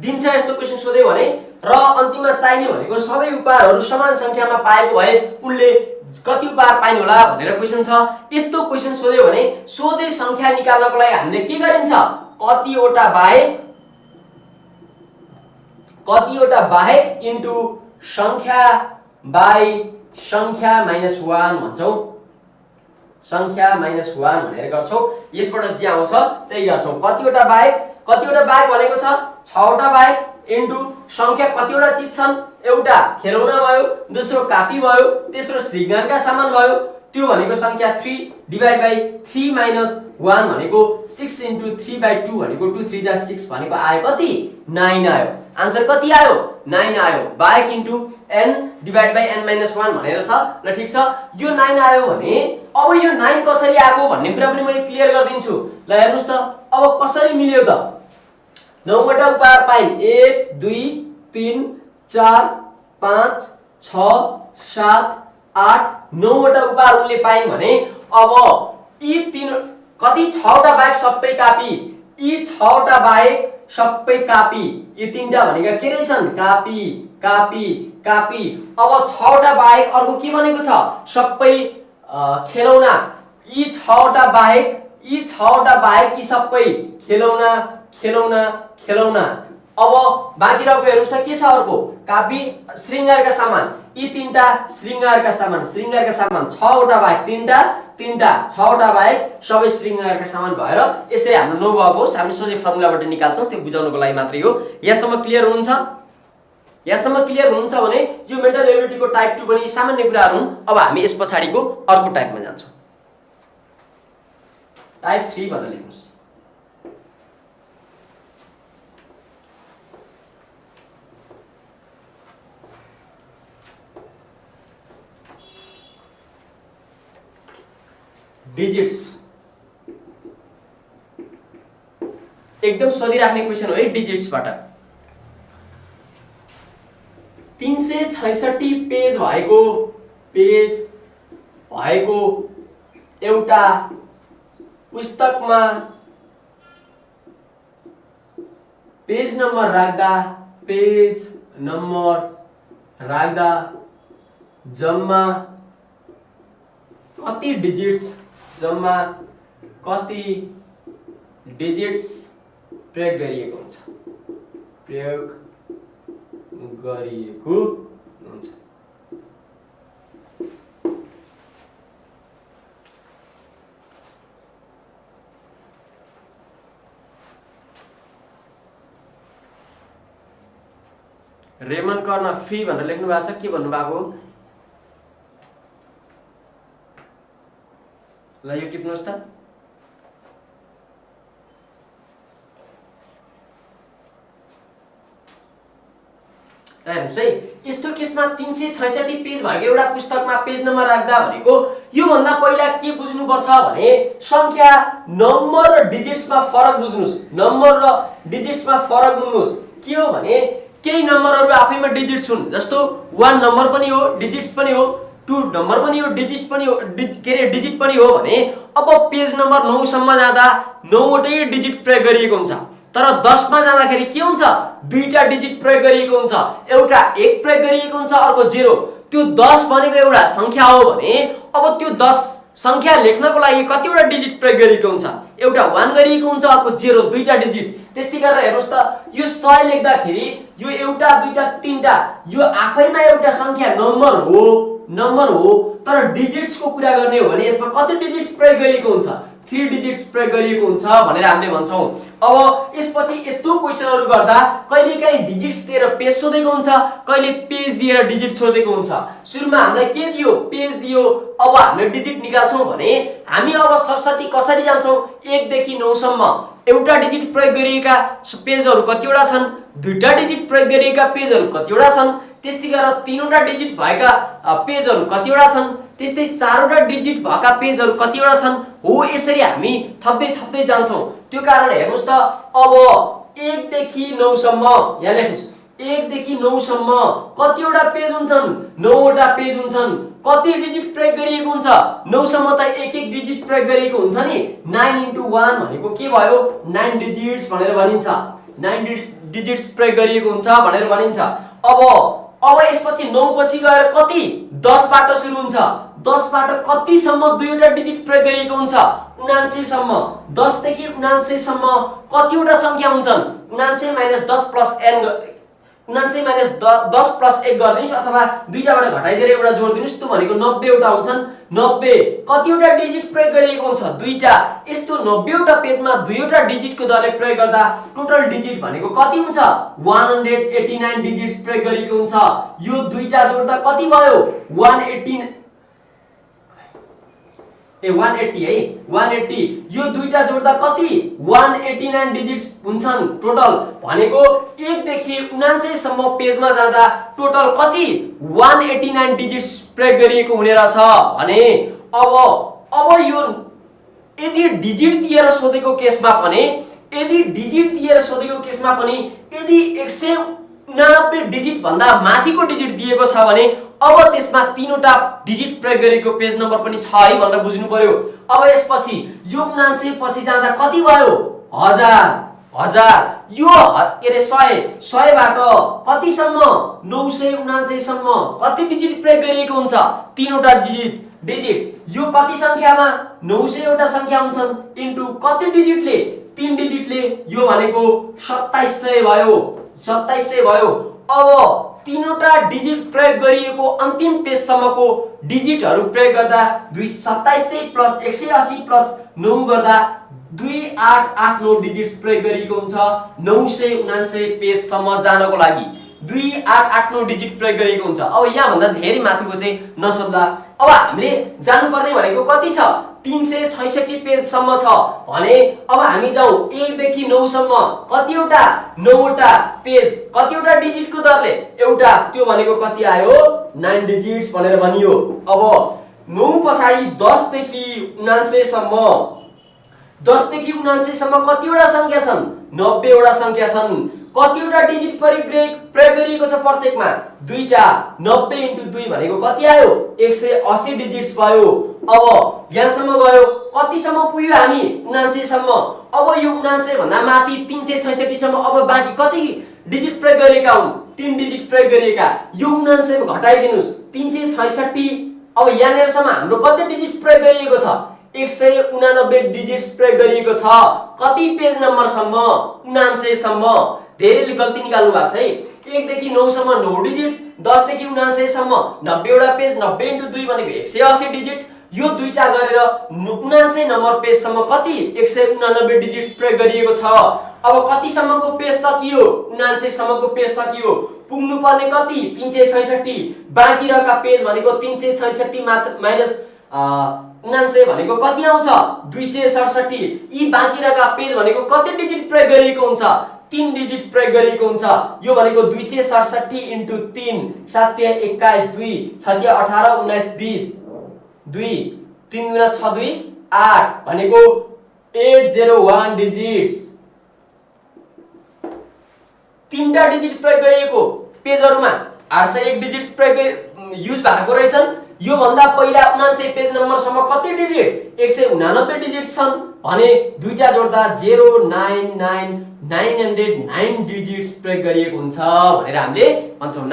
दिन्छ यस्तो क्वेशन सोध्यो भने र अन्तिममा चाहिने भनेको सबै उपहारहरू समान संख्यामा पाएको भए उनले कति उपहार पाइन् होला भनेर क्वेशन छ। यस्तो क्वेशन सोध्यो भने सोझै संख्या निकाल्नको लागि हामीले के गरिन्छ, कतिवटा बाहेक इन्टु संख्या बाई संख्या माइनस 1 भन्छौं, संख्या माइनस 1 भनेर गर्छौं। यसबाट जे आउँछ त्यही गर्छौं। कतिवटा बाहेक भनेको छ 6 वटा बाहेक इन्टु संख्या कतिवटा चीज छन्, एउटा खेलौना भयो, दोस्रो कापी भयो, तेस्रो श्रृंगारका सामान भयो, त्यो भनेको संख्या 3 डिवाइड बाइ 3 माइनस 1 भनेको 6 इन्टु 3/2 भनेको 2 3 जा 6 भनेको आयो कति, 9 आयो। आन्सर कति आयो, 9 आयो। बाहेक into n divide by n minus 1 भनेर छ। ल ठीक छ, यो 9 आयो भने अब यो 9 कसरी आएको भन्ने कुरा पनि मैले क्लियर गरिदिन्छु। ल हेर्नुस् त अब कसरी मिल्यो त। 9 वटा उपहार पाइन्, 1 2 3 4 5 6 7 8 9 वटा उपहार उनले पाइन् भने अब यी तीन कति 6 वटा बाहेक सबै कापी, यी 6 वटा बाहेक सबै कापी, यी तीनटा भनेका के रहेछन्, कापी कापी कापी। अब 6 वटा बाहेक अर्को के भनेको छ, सबै खेलौना, यी 6 वटा बाहेक यी सबै खेलौना खेलौना खेलौना। अब बाँकी रहेको हेर्नुस् त के छ, अर्को कापी श्रृंगारका सामान, यी तीनटा श्रृंगारका सामान 6 वटा बाहेक तीनटा 6 वटा बाहेक सबै श्रृंगारका सामान भएर यसरी हाम्रो 9 भएको होस्। हामी सोझै फर्मुलाबाट निकाल्छौं, त्यो बुझाउनको लागि मात्रै हो। यहाँसम्म क्लियर हुनुहुन्छ? यहाँसम्म क्लियर हुनुहुन्छ भने यो मेन्टल एबिलिटीको टाइप 2 पनि सामान्य कुराहरु हुन्। अब हामी यस पछाडीको अर्को टाइपमा जान्छौं। टाइप 3 भनेर लेख्नुस्। डिजिट्स एकदम सोधिराख्ने क्वेशन हो है। डिजिट्सबाट 366 पेज भएको एउटा पुस्तकमा पेज नम्बर राख्दा जम्मा कति डिजिट्स प्रयोग गरिएको हुन्छ, रेमन कर्न फ्री भनेर लेख्नु भएको छ। के भन्नु भएको हो? ल यो टिप्नुस् त। हेर्नुस् है, यस्तो केसमा 366 पेज भएको एउटा पुस्तकमा पेज नम्बर राख्दा भनेको यो भन्दा पहिला के बुझ्नु पर्छ भने संख्या नम्बर र डिजिट्समा फरक बुझ्नुस्। नम्बर र डिजिट्समा फरक बुझ्नुस्। के हो भने केही नम्बरहरु आफैमा डिजिट्स हुन्, जस्तो 1 नम्बर पनि हो, डिजिट्स पनि हो, 2 नम्बर पनि हो, डिजिट्स पनि हो, डिजिट पनि हो भने अब पेज नम्बर 9 सम्म जाँदा 9 वटै डिजिट प्रयोग गरिएको हुन्छ। तर 10 मा जाँदाखेरि के हुन्छ, दुईटा डिजिट प्रयोग गरिएको हुन्छ। एउटा 1 प्रयोग गरिएको हुन्छ, अर्को 0। त्यो 10 भनेको एउटा संख्या हो भने अब त्यो 10 संख्या लेख्नको लागि कतिवटा डिजिट प्रयोग गरिएको हुन्छ, एउटा 1 गरिएको हुन्छ, अर्को 0, दुईटा डिजिट। त्यसै गरेर हेर्नुस् त, यो 100 लेख्दाखेरि यो एउटा दुईटा तीनटा यो आफैमा एउटा संख्या नम्बर हो, तर डिजिट्सको कुरा गर्ने हो भने यसमा कति डिजिट्स प्रयोग गरिएको हुन्छ, 3 डिजिट्स प्रयोग गरिएको हुन्छ भनेर हामीले भन्छौं। अब यसपछि यस्तो क्वेशनहरु गर्दा कहिलेकाहीँ डिजिट्स दिएर पेज सोधेको हुन्छ, कहिले पेज दिएर डिजिट सोधेको हुन्छ। सुरुमा हामीलाई के दियो, पेज दियो। अब हामीले डिजिट निकाल्छौं भने हामी अब सरसटी कसरी जान्छौं, 1 देखि 9 सम्म एउटा डिजिट प्रयोग गरिएका पेजहरु कतिवटा छन्, दुईटा डिजिट प्रयोग गरिएका पेजहरु कतिवटा छन्, त्यस्तै गरेर 3 वटा डिजिट भएका पेजहरु कतिवटा छन्, त्यस्तै 4 वटा डिजिट भएका पेजहरु कतिवटा छन्। हो यसरी हामी थप्दै जान्छौं। त्यो कारण हेर्नुस् त, अब 1 देखि 9 सम्म यहाँ लेख्नुस्, 1 देखि 9 सम्म कतिवटा पेज हुन्छन्, 9 वटा पेज हुन्छन्। कति डिजिट प्रयोग गरिएको हुन्छ, 9 सम्म त एक डिजिट प्रयोग गरिएको हुन्छ नि। 9 × 1 भनेको के भयो, 9 डिजिट्स भनेर भनिन्छ। 9 डिजिट्स प्रयोग गरिएको हुन्छ भनेर भनिन्छ। अब यसपछि 9 पछि गएर कति 10 बाट सुरु हुन्छ 10 बाट कति सम्म दुईवटा डिजिट प्रयोग गरिएको हुन्छ 79 सम्म 10 देखि 79 सम्म कतिवटा संख्या हुन्छन् 79 - 10 + n 79 - 10 + 1 गर्दिनुस् अथवा दुईटाबाट घटाइदिएर एउटा जोड्दिनुस् त्यो भनेको 90 वटा हुन्छन् 90 कतिवटा डिजिट प्रयोग गरिएको हुन्छ दुईटा यस्तो 90 वटा पेजमा दुईवटा डिजिटको दरले प्रयोग गर्दा टोटल डिजिट भनेको कति हुन्छ 189 डिजिट्स प्रयोग गरिएको हुन्छ यो दुईटा जोड्दा कति भयो 180 है 180 यो दुईटा जोड्दा कति 189 डिजिट्स हुन्छन् टोटल भनेको 1 देखि 79 सम्म पेजमा जाँदा टोटल कति 189 डिजिट्स प्रयोग गरिएको हुने रहेछ भने अब यो यदि डिजिट दिएर सोधेको केसमा पनि यदि 189 डिजिट भन्दा माथिको डिजिट दिएको छ भने अब त्यसमा तीनवटा डिजिट प्रयोग गरेको पेज नम्बर पनि छ है भनेर बुझ्नु पर्यो अब यसपछि यो 79 पछि जाँदा कति भयो 1000 यो के रे 100 बाट कति सम्म 979 सम्म कति डिजिट प्रयोग गरिएको हुन्छ तीनवटा डिजिट यो कति संख्यामा 900 वटा संख्या हुन्छन् इन्टु कति डिजिटले 3 डिजिटले यो भनेको 2700 भयो अब तीनवटा डिजिट प्रयोग गरिएको अन्तिम पेजसम्मको डिजिटहरु प्रयोग गर्दा 2700 + 180 + 9 गर्दा 2889 डिजिट्स प्रयोग गरिएको हुन्छ 979 पेजसम्म जानको लागि 2889 डिजिट प्रयोग गरिएको हुन्छ अब यहाँ भन्दा धेरै माथिको चाहिँ नसोध्दा अब हामीले जान्नुपर्ने भनेको कति छ 366 पेजसम्म छ भने अब हामी जाउँ 1 देखि 9 सम्म कतिवटा 9 वटा पेज कतिवटा डिजिटको दरले एउटा त्यो भनेको कति आयो 9 डिजिट्स भनेर भनियो अब 9 पछाडी 10 देखि 79 सम्म 10 देखि 79 सम्म कतिवटा संख्या छन् 90 वटा संख्या छन् कतिवटा डिजिट प्रयोग गरिएको छ प्रत्येकमा दुईटा 90 * 2 भनेको कति आयो 180 डिजिट्स भयो अब यहाँसम्म गयो कतिसम्म पुग्यो हामी 79 सम्म अब यो 79 भन्दा माथि 366 सम्म अब बाँकी कति डिजिट प्रयोग गरेका हुन् 3 डिजिट प्रयोग गरिएका यो 79 घटाइदिनुस् 366 अब यहाँनेरसम्म हाम्रो कति डिजिट प्रयोग गरिएको छ 189 डिजिट्स प्रयोग गरिएको छ कति पेज नम्बरसम्म 79 सम्म धेरैले गल्ती निकाल्नु भएको छ है 1 देखि 9 सम्म 9 डिजिट्स 10 देखि 79 सम्म 90 वटा पेज 90 * 2 भनेको 180 डिजिट यो दुईटा गरेर 79 नम्बर पेजसम्म कति 189 डिजिट्स प्रयोग गरिएको छ अब कति सम्मको पेज सकियो 79 सम्मको पेज सकियो पुग्नु पर्ने कति 366 बाँकी रहेका पेज भनेको 366 माइनस 79 भनेको कति आउँछ 267 यी बाँकी रहेका पेज भनेको कति डिजिट प्रयोग गरिएको हुन्छ 3 डिजिट प्रयोग गरिएको हुन्छ यो भनेको 267 * 3 7 21 2 6 18 19 20 2 3 गुणा 6 2 8 भनेको 801 डिजिट्स तीनटा डिजिट प्रयोग गरिएको पेजहरुमा 801 डिजिट्स प्रयोग युज भएको रहेछन् यो भन्दा पहिला 79 पेज नम्बरसम्म कति डिजिट्स 189 डिजिट्स छन् भने दुईटा जोड्दा 099909 डिजिट्स प्रयोग गरिएको हुन्छ भनेर हामीले भन्छौं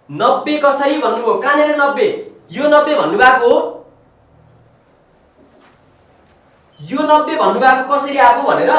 90 कसरी भन्नुभयो कहाँनेर 90 यो 90 भन्नुभएको हो यो 90 भन्नुभएको कसरी आको भनेर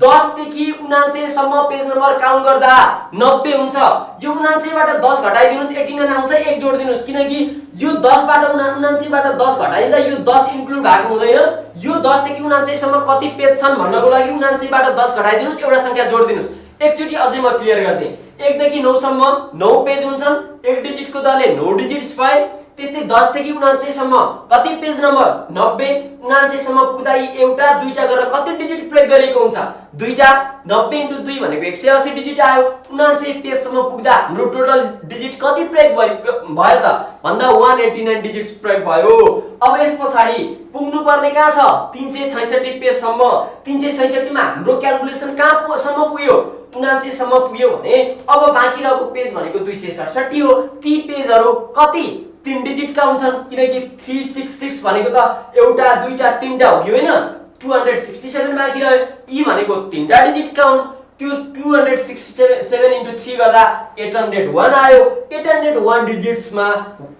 10 देखि 79 सम्म पेज नम्बर काउन्ट गर्दा 90 हुन्छ यो 79 बाट 10 घटाइदिनुस् 89 आउँछ 1 जोड्दिनुस् किनकि यो 10 बाट 79 बाट 10 घटाइदिँदा यो 10 इन्क्लुड भएको हुँदैन यो 10 देखि 79 सम्म कति पेज छन् भन्नको लागि 79 बाट 10 घटाइदिनुस् एउटा संख्या जोड्दिनुस् एकचोटी अझै म क्लियर गर्दै 1 देखि 9 सम्म 9 पेज हुन्छन् 1 डिजिटको दरले 9 डिजिट्स भए त्यस्तै 10 देखि 79 सम्म कति पेज नम्बर 90 79 सम्म पुग्दा एउटा दुईटा गरेर कति डिजिट प्रयोग गरिएको हुन्छ दुईटा 90 * 2 भनेको 180 डिजिट आयो 79 पेज सम्म पुग्दा हाम्रो टोटल डिजिट कति प्रयोग भयो त भन्दा 189 डिजिट्स प्रयोग भयो अब यसपछि पुग्नु पर्ने कहाँ छ 366 पेज सम्म 366 मा हाम्रो क्याल्कुलेसन कहाँ सम्म पुग्यो 79 सम्म पुग्यो भने अब बाँकी रहेको पेज भनेको 267 हो ती पेजहरु कति 3 डिजिट का हुन्छन् किनकि 366 भनेको त एउटा दुईटा तीनटा हो कि हैन 267 बाँकी रह्यो ई भनेको तीनटा डिजिट का हुन् त्यो 267 into 3 गर्दा 801 आयो। 801 डिजिट्समा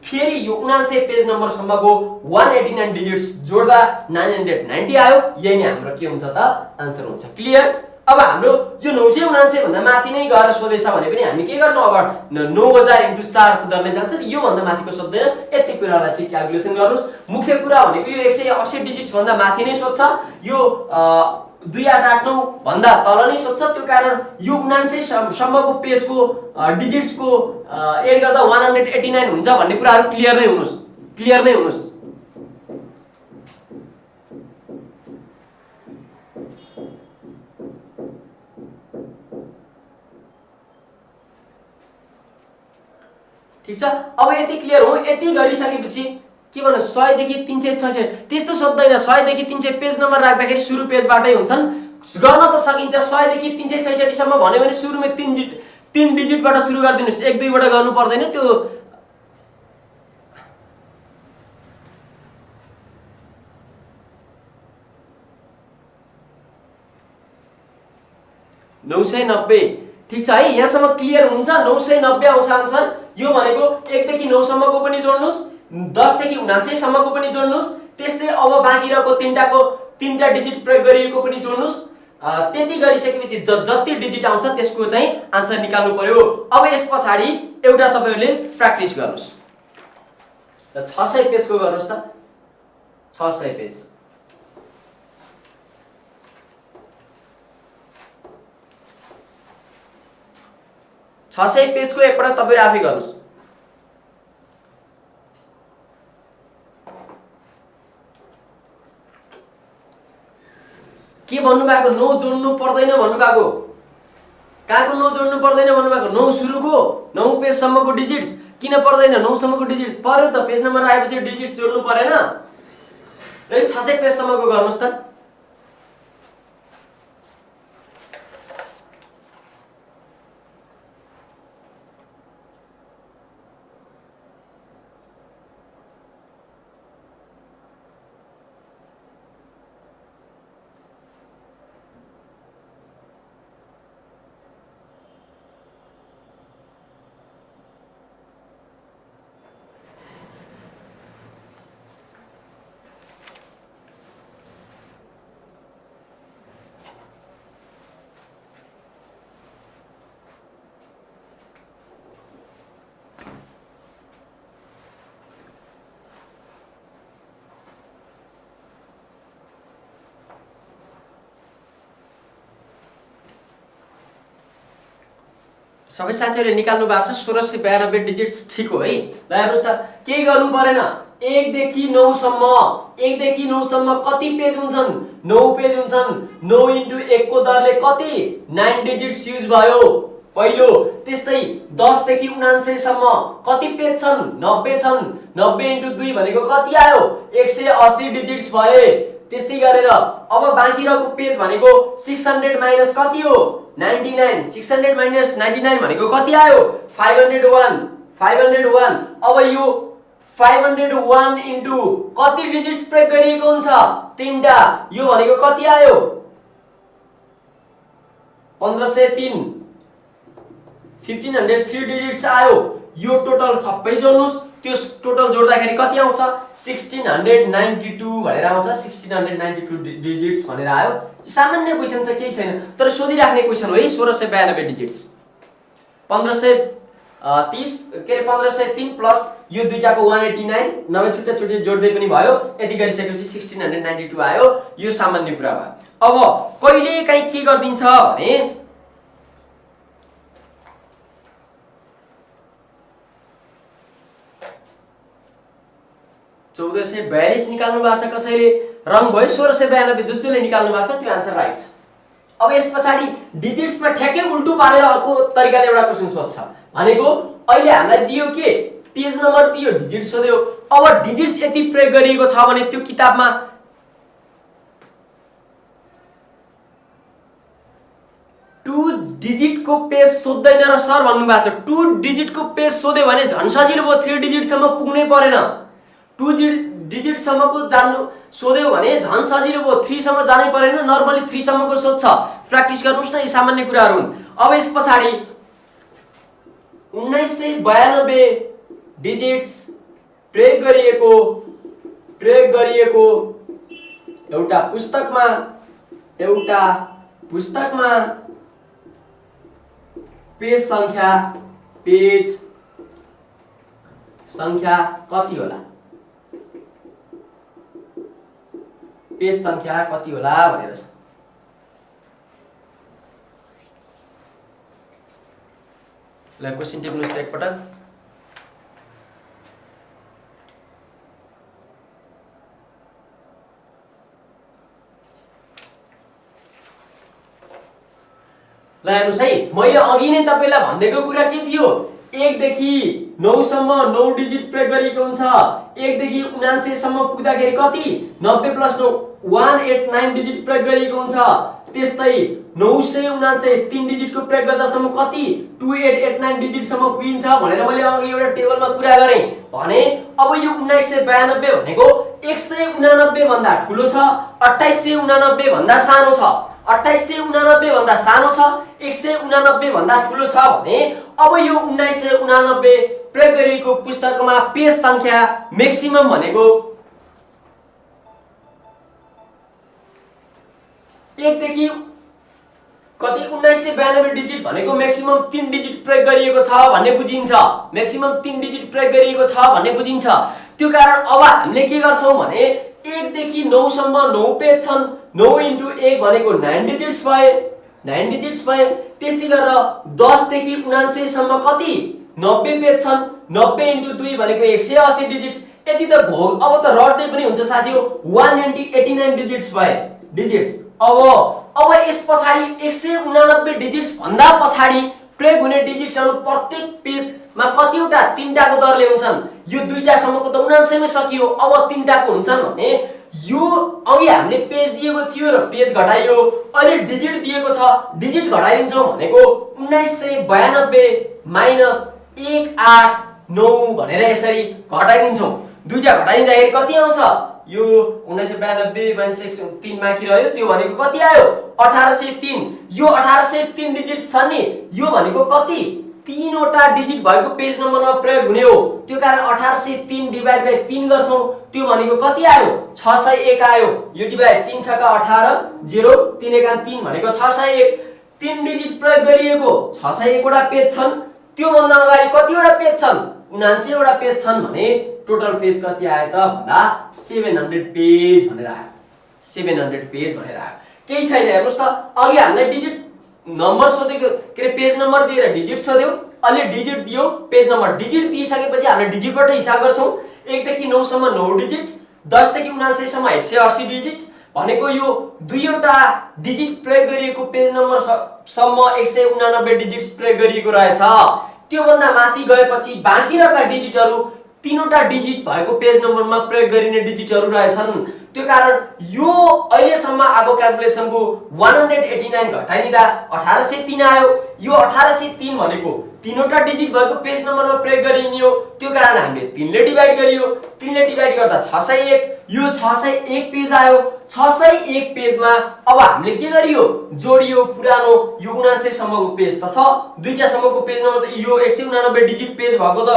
फेरि यो 79 पेज नम्बर सम्मको 189 डिजिट्स जोड्दा 990 आयो। यही नै हाम्रो के हुन्छ त आन्सर हुन्छ। क्लियर? अब हाम्रो यो 979 भन्दा माथि नै गएर सोधेछ भने पनि हामी के गर्छौँ, अब 9000 into 4 को दरले जान्छ। यो भन्दा माथिको सोध्दैन। यति कुरालाई चाहिँ क्याल्कुलेसन गर्नुस्। मुख्य कुरा भनेको यो 180 डिजिट्स भन्दा माथि नै सोध्छ, यो 2889 भन्दा तल नै सोध्छ। त्यो कारण यो 79 सम्मको पेजको डिजिट्सको एड गर्दा 189 हुन्छ भन्ने कुराहरु क्लियर नै हुनुस्। क्लियर नै हुनुस्। ठीक छ? अब यति क्लियर हो। यति गरिसकेपछि के भन्नु, 100 देखि 366 त्यस्तो सोध्दैन। 100 देखि 300 पेज नम्बर राख्दाखेरि सुरु पेजबाटै हुन्छन्। गर्न त सकिन्छ। 100 देखि 366 सम्म भन्यो भने सुरुमै 3 डिजिटबाट सुरु गर्दिनुस्। 1 2 बाट गर्नु पर्दैन। त्यो 990 ठीक छ है। यहाँसम्म क्लियर हुन्छ। 990 आउँछ आन्सर। यो भनेको 1 देखि 9 सम्मको पनि जोड्नुस्, 10 देखि 79 सम्मको पनि जोड्नुस्, त्यस्तै अब बाँकी रहेको तीनटा डिजिट प्रयोग गरिएको पनि जोड्नुस्। त्यति गरिसकेपछि जति डिजिट आउँछ त्यसको चाहिँ आन्सर निकाल्नु पर्यो। अब यस पछाडी एउटा तपाईहरुले प्र्याक्टिस गर्नुस्। त 600 पेजको गर्नुस् त। 600 पेज। पेजको एकपटक तपाईहरु आफै गर्नुस्। के भन्नु भएको, 9 जोड्नु पर्दैन भन्नु भएको। कहाँको 9 जोड्नु पर्दैन भन्नु भएको? 9 सुरुको 9 पेज सम्मको डिजिट्स किन पर्दैन? 9 सम्मको डिजिट पर्यो त। पेज नम्बर आएपछि डिजिट्स जोड्नु परेन। ल 600 पेज सम्मको गर्नुस् त। सबै साथीहरुले निकाल्नु भएको छ। 1692 डिजिट्स ठीक हो है। ल हेर्नुस् त, केही गर्नु परेन। 1 देखि 9 सम्म 1 देखि 9 सम्म कति पेज हुन्छन्? 9 पेज हुन्छन्। 9 into 1 को दरले कति? 9 डिजिट्स युज भयो पहिलो। त्यस्तै 10 देखि 79 सम्म कति पेज छन्? 90 छन्। 90 into 2 भनेको कति आयो? 180 डिजिट्स भए। त्यस्तै गरेर अब बाँकी रहेको पेज भनेको 600 माइनस कति हो? 99। 600 माइनस 99 भनेको कति आयो? 501। 501। अब यो 501 इन्टु कति डिजिट्स प्रयोग गरिएको हुन्छ? 3टा। यो भनेको कति आयो? 1503। 1503 डिजिट्स आयो। यो टोटल सबै जोड्नुस्। त्यो टोटल जोड्दाखेरि कति आउँछ? 1692 भनेर आउँछ। 1692 डिजिट्स भनेर आयो। सामान्य क्वेशन छ, केही छैन, तर सोधिराख्ने क्वेशन हो है। 1692 डिजिट्स 1530 के रे 1503 प्लस यो दुईटाको 189 नभए छुट्टै जोड्दै पनि भयो। यति गरिसकेपछि 1692 आयो। यो सामान्य कुरा भयो। अब कहिले काहीँ के गर्दिन्छ भने 1442 निकाल्नु भएको छ कसैले, रङ भयो। 1692 जसले निकाल्नु भएको छ त्यो आन्सर राइट छ। अब यस पछाडी डिजिट्समा ठ्याक्कै उल्टो पारेर अर्को तरिकाले एउटा क्वेशन सोध्छ भनेको अहिले हामीलाई दियो के? पेज नम्बर दियो, डिजिट्स सोध्यो। अब डिजिट्स यति प्रयोग गरिएको छ भने त्यो किताबमा 2 डिजिटको पेज सोध्दैन र सर भन्नु भएको छ। 2 डिजिटको पेज सोध्यो भने झन् सजिलो भयो। 3 डिजिटसम्म पुग्नै परेन। 2 डिजिट सम्मको जान्नु सोध्यो भने झन् सजिलो भयो 3 सम्म जानै परेन नर्मली 3 सम्मको सोध्छ प्र्याक्टिस गर्नुस् न यी सामान्य कुराहरु हुन् अब यस पछाडी 1992 डिजिट्स प्रयोग गरिएको एउटा पुस्तकमा पेज संख्या कति होला पेज संख्या कति होला भनेर छ ल क्वेशन टिप्नुस् त एकपटक ल हेर्नुस् है मैले अघि नै तपाईलाई भन्देको कुरा के थियो 1 देखि 9 सम्म 9 डिजिट प्रयोग गरिएको हुन्छ 1 देखि 99 सम्म पुग्दाखेरि कति 90 + 9 189 डिजिट प्रयोग गरिएको हुन्छ त्यस्तै 999 3 डिजिटको प्रयोग गर्दासम्म कति 2889 डिजिट सम्म पुगिन्छ भनेर मैले अघि एउटा टेबलमा कुरा गरे भने अब यो 1992 भनेको 189 भन्दा ठूलो छ 2889 भन्दा सानो छ 2889 भन्दा सानो छ 189 भन्दा ठूलो छ भने अब यो 1989 प्रयोग गरिएको पुस्तकमा पेज संख्या म्याक्सिमम भनेको 1 देखि कति 1992 डिजिट भनेको म्याक्सिमम 3 डिजिट प्रयोग गरिएको छ भन्ने बुझिन्छ म्याक्सिमम 3 डिजिट प्रयोग गरिएको छ भन्ने बुझिन्छ त्यो कारण अब हामीले के गर्छौं भने 1 देखि 9 सम्म 9 पेज छन् 9 * 1 भनेको 9 डिजिट्स भए त्यस्तै गरेर 10 देखि 99 सम्म कति 90 पेज छन् 90 * 2 भनेको 180 डिजिट्स यति त भोग अब त रट्दै पनि हुन्छ साथीहरु 189 डिजिट्स भए अब यस पछाडी 189 डिजिट्स भन्दा पछाडी प्रयोग हुने डिजिट्सहरु प्रत्येक पेजमा कतिवटा तीनटाको दरले हुन्छन् यो दुईटा सम्मको त 99 मै सकियो अब तीनटाको हुन्छन् भने यो अघि हामीले पेज दिएको थियो र पेज घटाइयो अहिले डिजिट दिएको छ डिजिट घटाइदिन्छौं भनेको 1992 - 189 भनेर यसरी घटाइदिन्छौं दुईटा घटाइदिँदाखेरि कति आउँछ यो 1992 - 3 बाँकी रह्यो त्यो भनेको कति आयो 1803 यो 1803 डिजिट छ नि यो भनेको कति 3 वटा डिजिट भएको पेज नम्बरमा प्रयोग हुने हो त्यो कारण 1803 डिवाइड बाइ 3 गर्छौं त्यो भनेको कति आयो 601 आयो यो डिवाइड 3 6 का 18 0 3 1 3 भनेको 601 3 डिजिट प्रयोग गरिएको 601 वटा पेज छन् त्यो भन्दा अगाडि कति वटा पेज छन् 79 वटा पेज छन् भने टोटल पेज कति आयो त भन्दा 700 पेज भनेर आयो 700 पेज भनेर आयो केही छैन हेर्नुस् त अघि हामीले डिजिट नम्बर सोधेको के रे पेज नम्बर दिएर डिजिट सोध्यो अहिले डिजिट दियो पेज नम्बर डिजिट दिइसकेपछि हामीले डिजिटबाट हिसाब गर्छौं 1 देखि 9 सम्म 9 डिजिट 10 देखि 99 सम्म 180 डिजिट भनेको यो दुईवटा डिजिट प्रयोग गरिएको पेज नम्बर सम्म 189 डिजिट्स प्रयोग गरिएको रहेछ त्यो भन्दा माथि गएपछि बाँकी रहेका डिजिटहरु तीनवटा डिजिट भएको पेज नम्बरमा प्रयोग गरिने डिजिटहरु रहेछन् त्यो कारण यो अहिलेसम्म आगो क्याल्कुलेसनको 189 घटाइदिँदा 1803 आयो यो 1803 भनेको तीनवटा डिजिट भएको पेज नम्बरमा प्रयोग गरिने हो त्यो कारण हामीले 3 ले डिवाइड गरियो 3 ले डिवाइड गर्दा 601 यो 601 पेज आयो 601 पेजमा अब हामीले के गरियो जोडियो पुरानो यो 99 सम्मको पेज त छ दुईटा सम्मको पेज नम्बर त यो 189 डिजिट पेज भएको त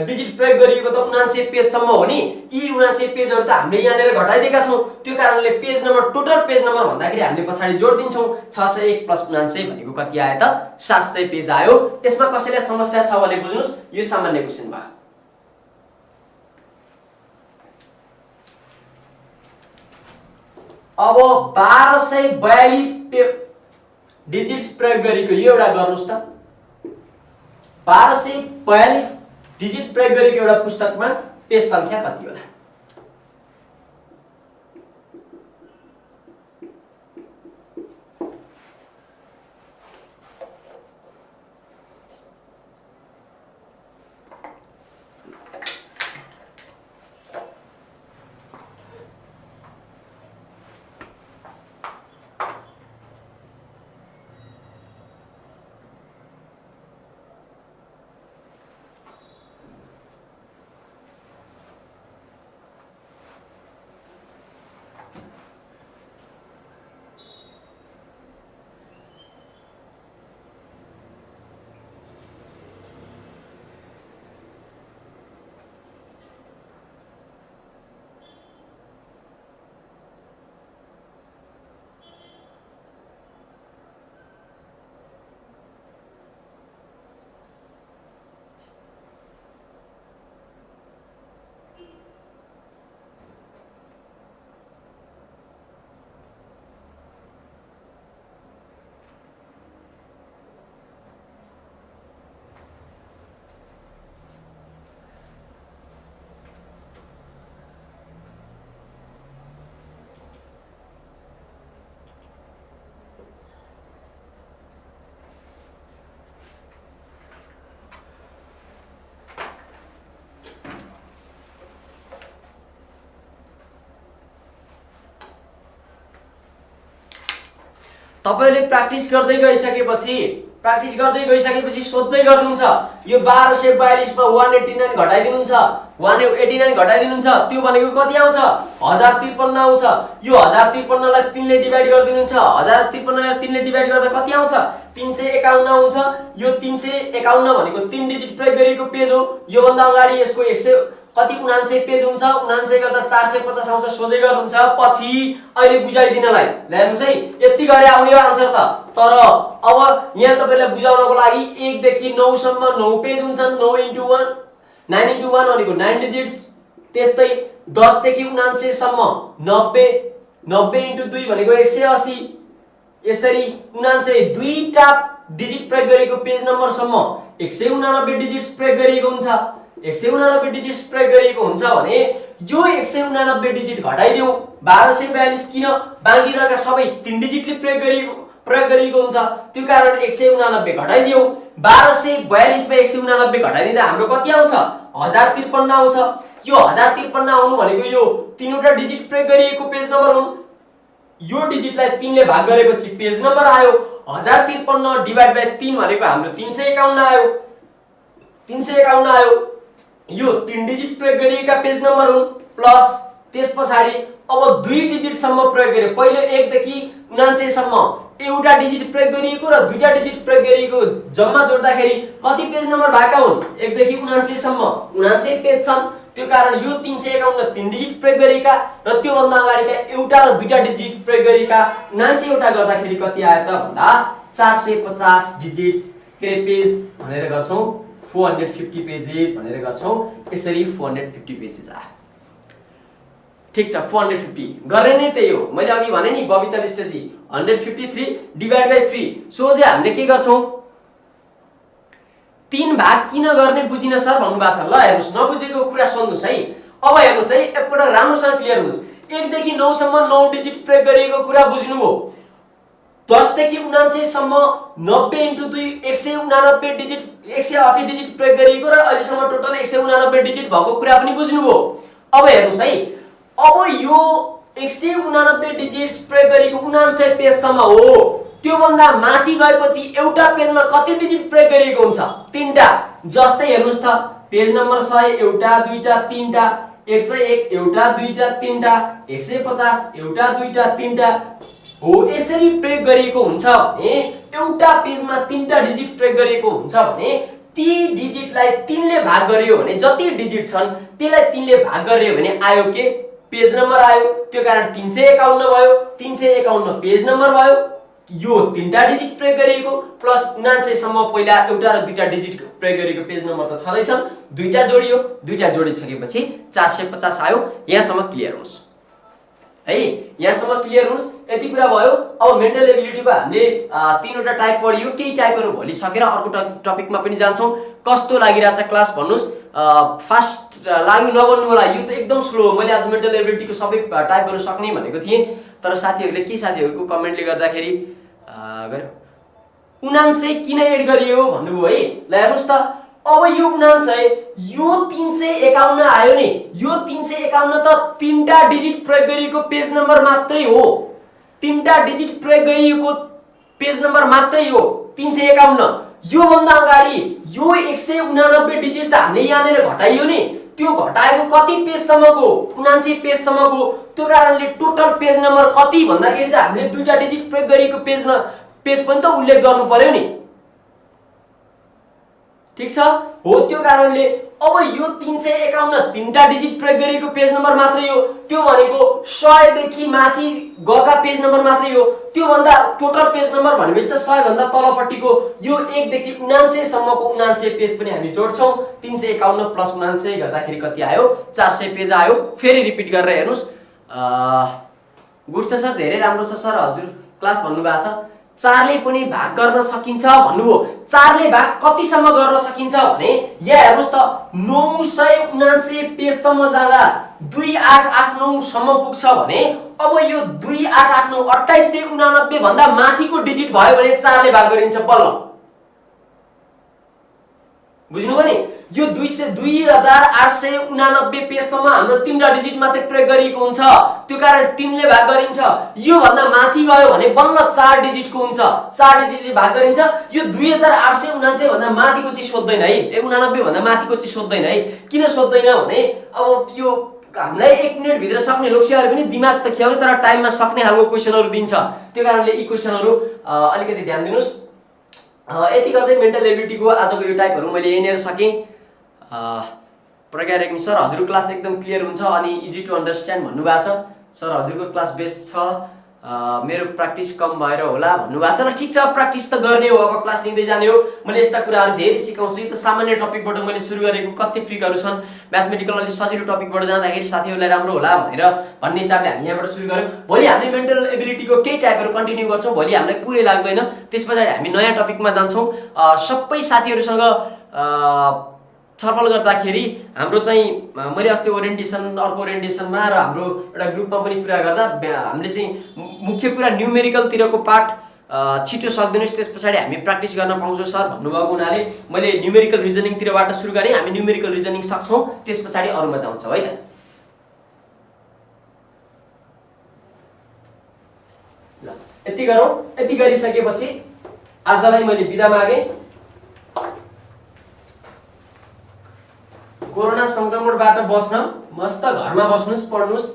डिजिट प्रयोग गरिएको त 99 पेज सम्म हो नि यी 99 पेजहरु त हामीले यहाँनेर घटाइदिएका छौं त्यो कारणले page number total page number भन्दाखेरि हामीले पछाडी जोड दिन्छौं 601 + 99 भनेको कति आयो त 700 पेज आयो यसमा कसैलाई समस्या छ भने बुझ्नुस् यो सामान्य क्वेशन भयो अब 1242 डिजिट्स प्रयोग गरेको यो एउटा गर्नुस् त 1242 डिजिट प्रयोग गरेको एउटा पुस्तकमा पेज संख्या कति होला तपाईले प्र्याक्टिस गर्दै गइसकेपछि सोच्दै गर्नुहुन्छ यो 1242 मा 189 घटाइदिनुहुन्छ 189 घटाइदिनुहुन्छ त्यो भनेको कति आउँछ 1053 आउँछ यो 1053 लाई 3 ले डिभाइड गरिदिनुहुन्छ 1053 लाई 3 ले डिभाइड गर्दा कति आउँछ 351 आउँछ यो 351 भनेको 3 डिजिट प्रयोग गरिएको पेज हो यो भन्दा अगाडि यसको 100 कति 99 पेज हुन्छ 99 गर्दा 450 आउँछ सोझै गर्नुहुन्छ पछि अहिले बुझाइदिनलाई ल्याउनुस् है यति गरे आउने हो आन्सर त तर अब यहाँ तपाईलाई बुझाउनको लागि 1 देखि 9 सम्म 9 पेज हुन्छन् 9 * 1 9 * 1 भनेको 9 डिजिट्स त्यस्तै 10 देखि 99 सम्म 90 90 * 2 भनेको 180 यसरी 99 दुईटा डिजिट प्रयोग गरेको पेज नम्बर सम्म 189 डिजिट्स प्रयोग गरिएको हुन्छ 189 डिजिट्स प्रयोग गरिएको हुन्छ भने यो 189 डिजिट घटाइदियौ 1242 किन बाँकी रहेका सबै 3 डिजिटले प्रयोग गरिएको हुन्छ त्यो कारण 189 घटाइदियौ 1242 मा 189 घटाइदिँदा हाम्रो कति आउँछ 1053 आउँछ यो 1053 आउनु भनेको यो तीनवटा डिजिट प्रयोग गरिएको पेज नम्बर हुन् यो डिजिटलाई 3 ले भाग गरेपछि पेज नम्बर आयो 1053 डिवाइड बाइ 3 भनेको हाम्रो 351 आयो 351 आयो यो 3 डिजिट प्रयोग गरिएका पेज नम्बर हुन् प्लस त्यसपछि अब 2 डिजिट सम्म प्रयोग गरे पहिले 1 देखि 99 सम्म एउटा डिजिट प्रयोग गरिएको र दुईटा डिजिट प्रयोग गरिएको जम्मा जोड्दाखेरि कति पेज नम्बर भएका हुन् 1 देखि 99 सम्म 99 पेज छन् त्यो कारण यो 351 3 डिजिट प्रयोग गरेका र त्यो भन्दा अगाडिका एउटा र दुईटा डिजिट प्रयोग गरेका 99 वटा गर्दाखेरि कति आयो त भन्दा 450 डिजिट्स के पेज भनेर गर्छौं 450 पेजेस भनेर गर्छौं यसरी 450 पेजेस आयो ठीक छ 450 गरे नै त्यही हो मैले अघि भने नि बबिता विष्टजी 153 डिवाइड बाइ 3 सोझै हामीले के गर्छौं 3 भाग किन गर्ने बुझिन सर भन्नु भएको छ ल हेर्नुस् नबुझेको कुरा सुन्नुस् है अब हेर्नुस् है एकपल्ट राम्रोसँग क्लियर हुनुस् 1 देखि 9 सम्म 9 डिजिट प्रयोग गरिएको कुरा बुझ्नुभयो 10 देखि 99 सम्म 90 * 2 189 डिजिट 180 डिजिट प्रयोग गरिएको र अहिले सम्म टोटल 189 डिजिट भएको कुरा पनि बुझ्नुभयो अब हेर्नुस् है अब यो 189 डिजिट्स प्रयोग गरिएको 99 पेज सम्म हो त्यो भन्दा माथि गएपछि एउटा पेजमा कति डिजिट प्रयोग गरिएको हुन्छ 3टा जस्तै हेर्नुस् त पेज नम्बर 100 एउटा दुईटा तीनटा 101 एउटा दुईटा तीनटा 150 एउटा दुईटा तीनटा हो यसरी प्रयोग गरिएको हुन्छ भने एउटा पेजमा 3टा डिजिट प्रयोग गरिएको हुन्छ भने ती डिजिटलाई 3 ले भाग गरियो भने जति डिजिट छन् त्यसलाई 3 ले भाग गरियो भने आयो के पेज नम्बर आयो त्यो कारण 351 भयो 351 पेज नम्बर भयो यो 3टा डिजिट प्रयोग गरिएको प्लस 99 सम्म पहिला एउटा र दुईटा डिजिट प्रयोग गरिएको पेज नम्बर त छँदै छन् दुईटा जोडियो दुईटा जोडिसकेपछि 450 आयो यहाँसम्म क्लियर होस् है यहाँसम्म क्लियर होस् यति कुरा भयो अब मेन्टल एबिलिटीको हामीले तीनवटा टाइप पढियो केही टाइपहरु भोलि सकेर अर्को टपिकमा पनि जान्छौं कस्तो लागिराछ क्लास भन्नुस् फास्ट लाग्यो नभन्नु होला यो त एकदम स्लो मैले आज मेन्टल एबिलिटीको सबै टाइपहरु सक्ने भनेको थिए तर साथीहरुको कमेन्टले गर्दाखेरि गर्यो 99 किन एड गरियो भन्नुभयो है ल हेर्नुस् त अब यो 99 यो 351 आयो नि यो 351 त 3टा डिजिट प्रयोग गरिएको पेज नम्बर मात्रै हो 3टा डिजिट प्रयोग गरिएको पेज नम्बर मात्रै हो 351 यो भन्दा अगाडि यो 189 डिजिट त हामीले यहाँनेर घटाइयो नि त्यो घटाएको कति पेज सम्मको 99 पेज सम्मको त्यो कारणले टोटल पेज नम्बर कति भन्दाखेरि त हामीले दुईटा डिजिट प्रयोग गरिएको पेज पनि त उल्लेख गर्नु पर्यो नि ठीक छ हो त्यो कारणले अब यो 351 3टा डिजिट प्रयोग गरिएको पेज नम्बर मात्रै हो त्यो भनेको 100 देखि माथि गएका पेज नम्बर मात्रै हो त्यो भन्दा टोटल पेज नम्बर भनेपछि त 100 भन्दा तलपट्टिको यो 1 देखि 99 सम्मको 99 पेज पनि हामी जोड्छौं 351 प्लस 99 गर्दाखेरि कति आयो 400 पेज आयो फेरि रिपिट गरेर हेर्नुस् गुड छ सर धेरै राम्रो छ सर हजुर क्लास भन्नु भएको छ 4 ले पनि भाग गर्न सकिन्छ भन्नुभयो 4 ले भाग कति सम्म गर्न सकिन्छ भने यहाँ हेर्नुस् त 979 पेज सम्म जाँदा 2889 सम्म पुग्छ भने अब यो 2889 2889 भन्दा माथिको डिजिट भयो भने 4 ले भाग गरिन्छ बल्ल बुझ्नु भयो नि यो 2889 पेजसम्म हाम्रो 3 डिजिट मात्रै प्रयोग गरिएको हुन्छ त्यो कारण 3 ले भाग गरिन्छ यो भन्दा माथि गयो भने बल्ल 4 डिजिटको हुन्छ 4 डिजिटले भाग गरिन्छ यो 2849 भन्दा माथिको चाहिँ सोध्दैन है 89 भन्दा माथिको चाहिँ सोध्दैन है किन सोध्दैन भने अब यो हामीलाई 1 मिनेट भित्र सक्ने लोकसेवाले पनि दिमाग त ख्याउने तर टाइममा सक्ने खालको क्वेशनहरु दिन्छ त्यो कारणले यी क्वेशनहरु अलिकति ध्यान दिनुस् यति गर्दै मेन्टल एबिलिटीको आजको यो टाइपहरु मैले यहीँनेर सके प्रज्ञा रेग्मी सर हजुरको क्लास एकदम क्लियर हुन्छ अनि इजी टु अन्डरस्ट्यान्ड भन्नुभएको छ सर हजुरको क्लास बेस्ट छ मेरो प्र्याक्टिस कम भएर होला भन्नुभएको छ र ठीक छ प्र्याक्टिस त गर्ने हो अब क्लास लिँदै जाने हो मैले यस्ता कुराहरु धेरै सिकाउँछु यो त सामान्य टपिकबाट मैले सुरु गरेको कति ट्रिकहरु छन् म्याथमेटिकल अलि सजिलो टपिकबाट जाँदाखेरि साथीहरुलाई राम्रो होला भनेर भन्ने हिसाबले हामी यहाँबाट सुरु गर्यौं भोलि हामीले मेन्टल एबिलिटीको केही टाइपहरु कन्टिन्यू गर्छौं भोलि हामीलाई पुरै लाग्दैन त्यसपछि हामी नयाँ टपिकमा जान्छौं सबै साथीहरुसँग छलफल गर्दाखेरि हाम्रो चाहिँ मैले अस्ति ओरिएन्टेसन अर्को ओरिएन्टेसनमा र हाम्रो एउटा ग्रुपमा पनि कुरा गर्दा हामीले चाहिँ मुख्य कुरा न्यूमेरिकल तिरको पार्ट छिटो सक्दैनौस् त्यसपछि हामी प्र्याक्टिस गर्न पाउँछौं सर भन्नुभएको हुनाले मैले न्यूमेरिकल रिजनिङ तिरबाट सुरु गरे हामी न्यूमेरिकल रिजनिङ सक्छौं त्यसपछि अरुमा जान्छौं है त ल यति गरौँ यति गरिसकेपछि आजलाई मैले बिदा मागे कोरोना संक्रमणबाट बस्न मस्त घरमा बस्नुस् पढ्नुस्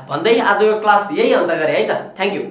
भन्दै आजको क्लास यही अन्त गरे है त थ्यांक यू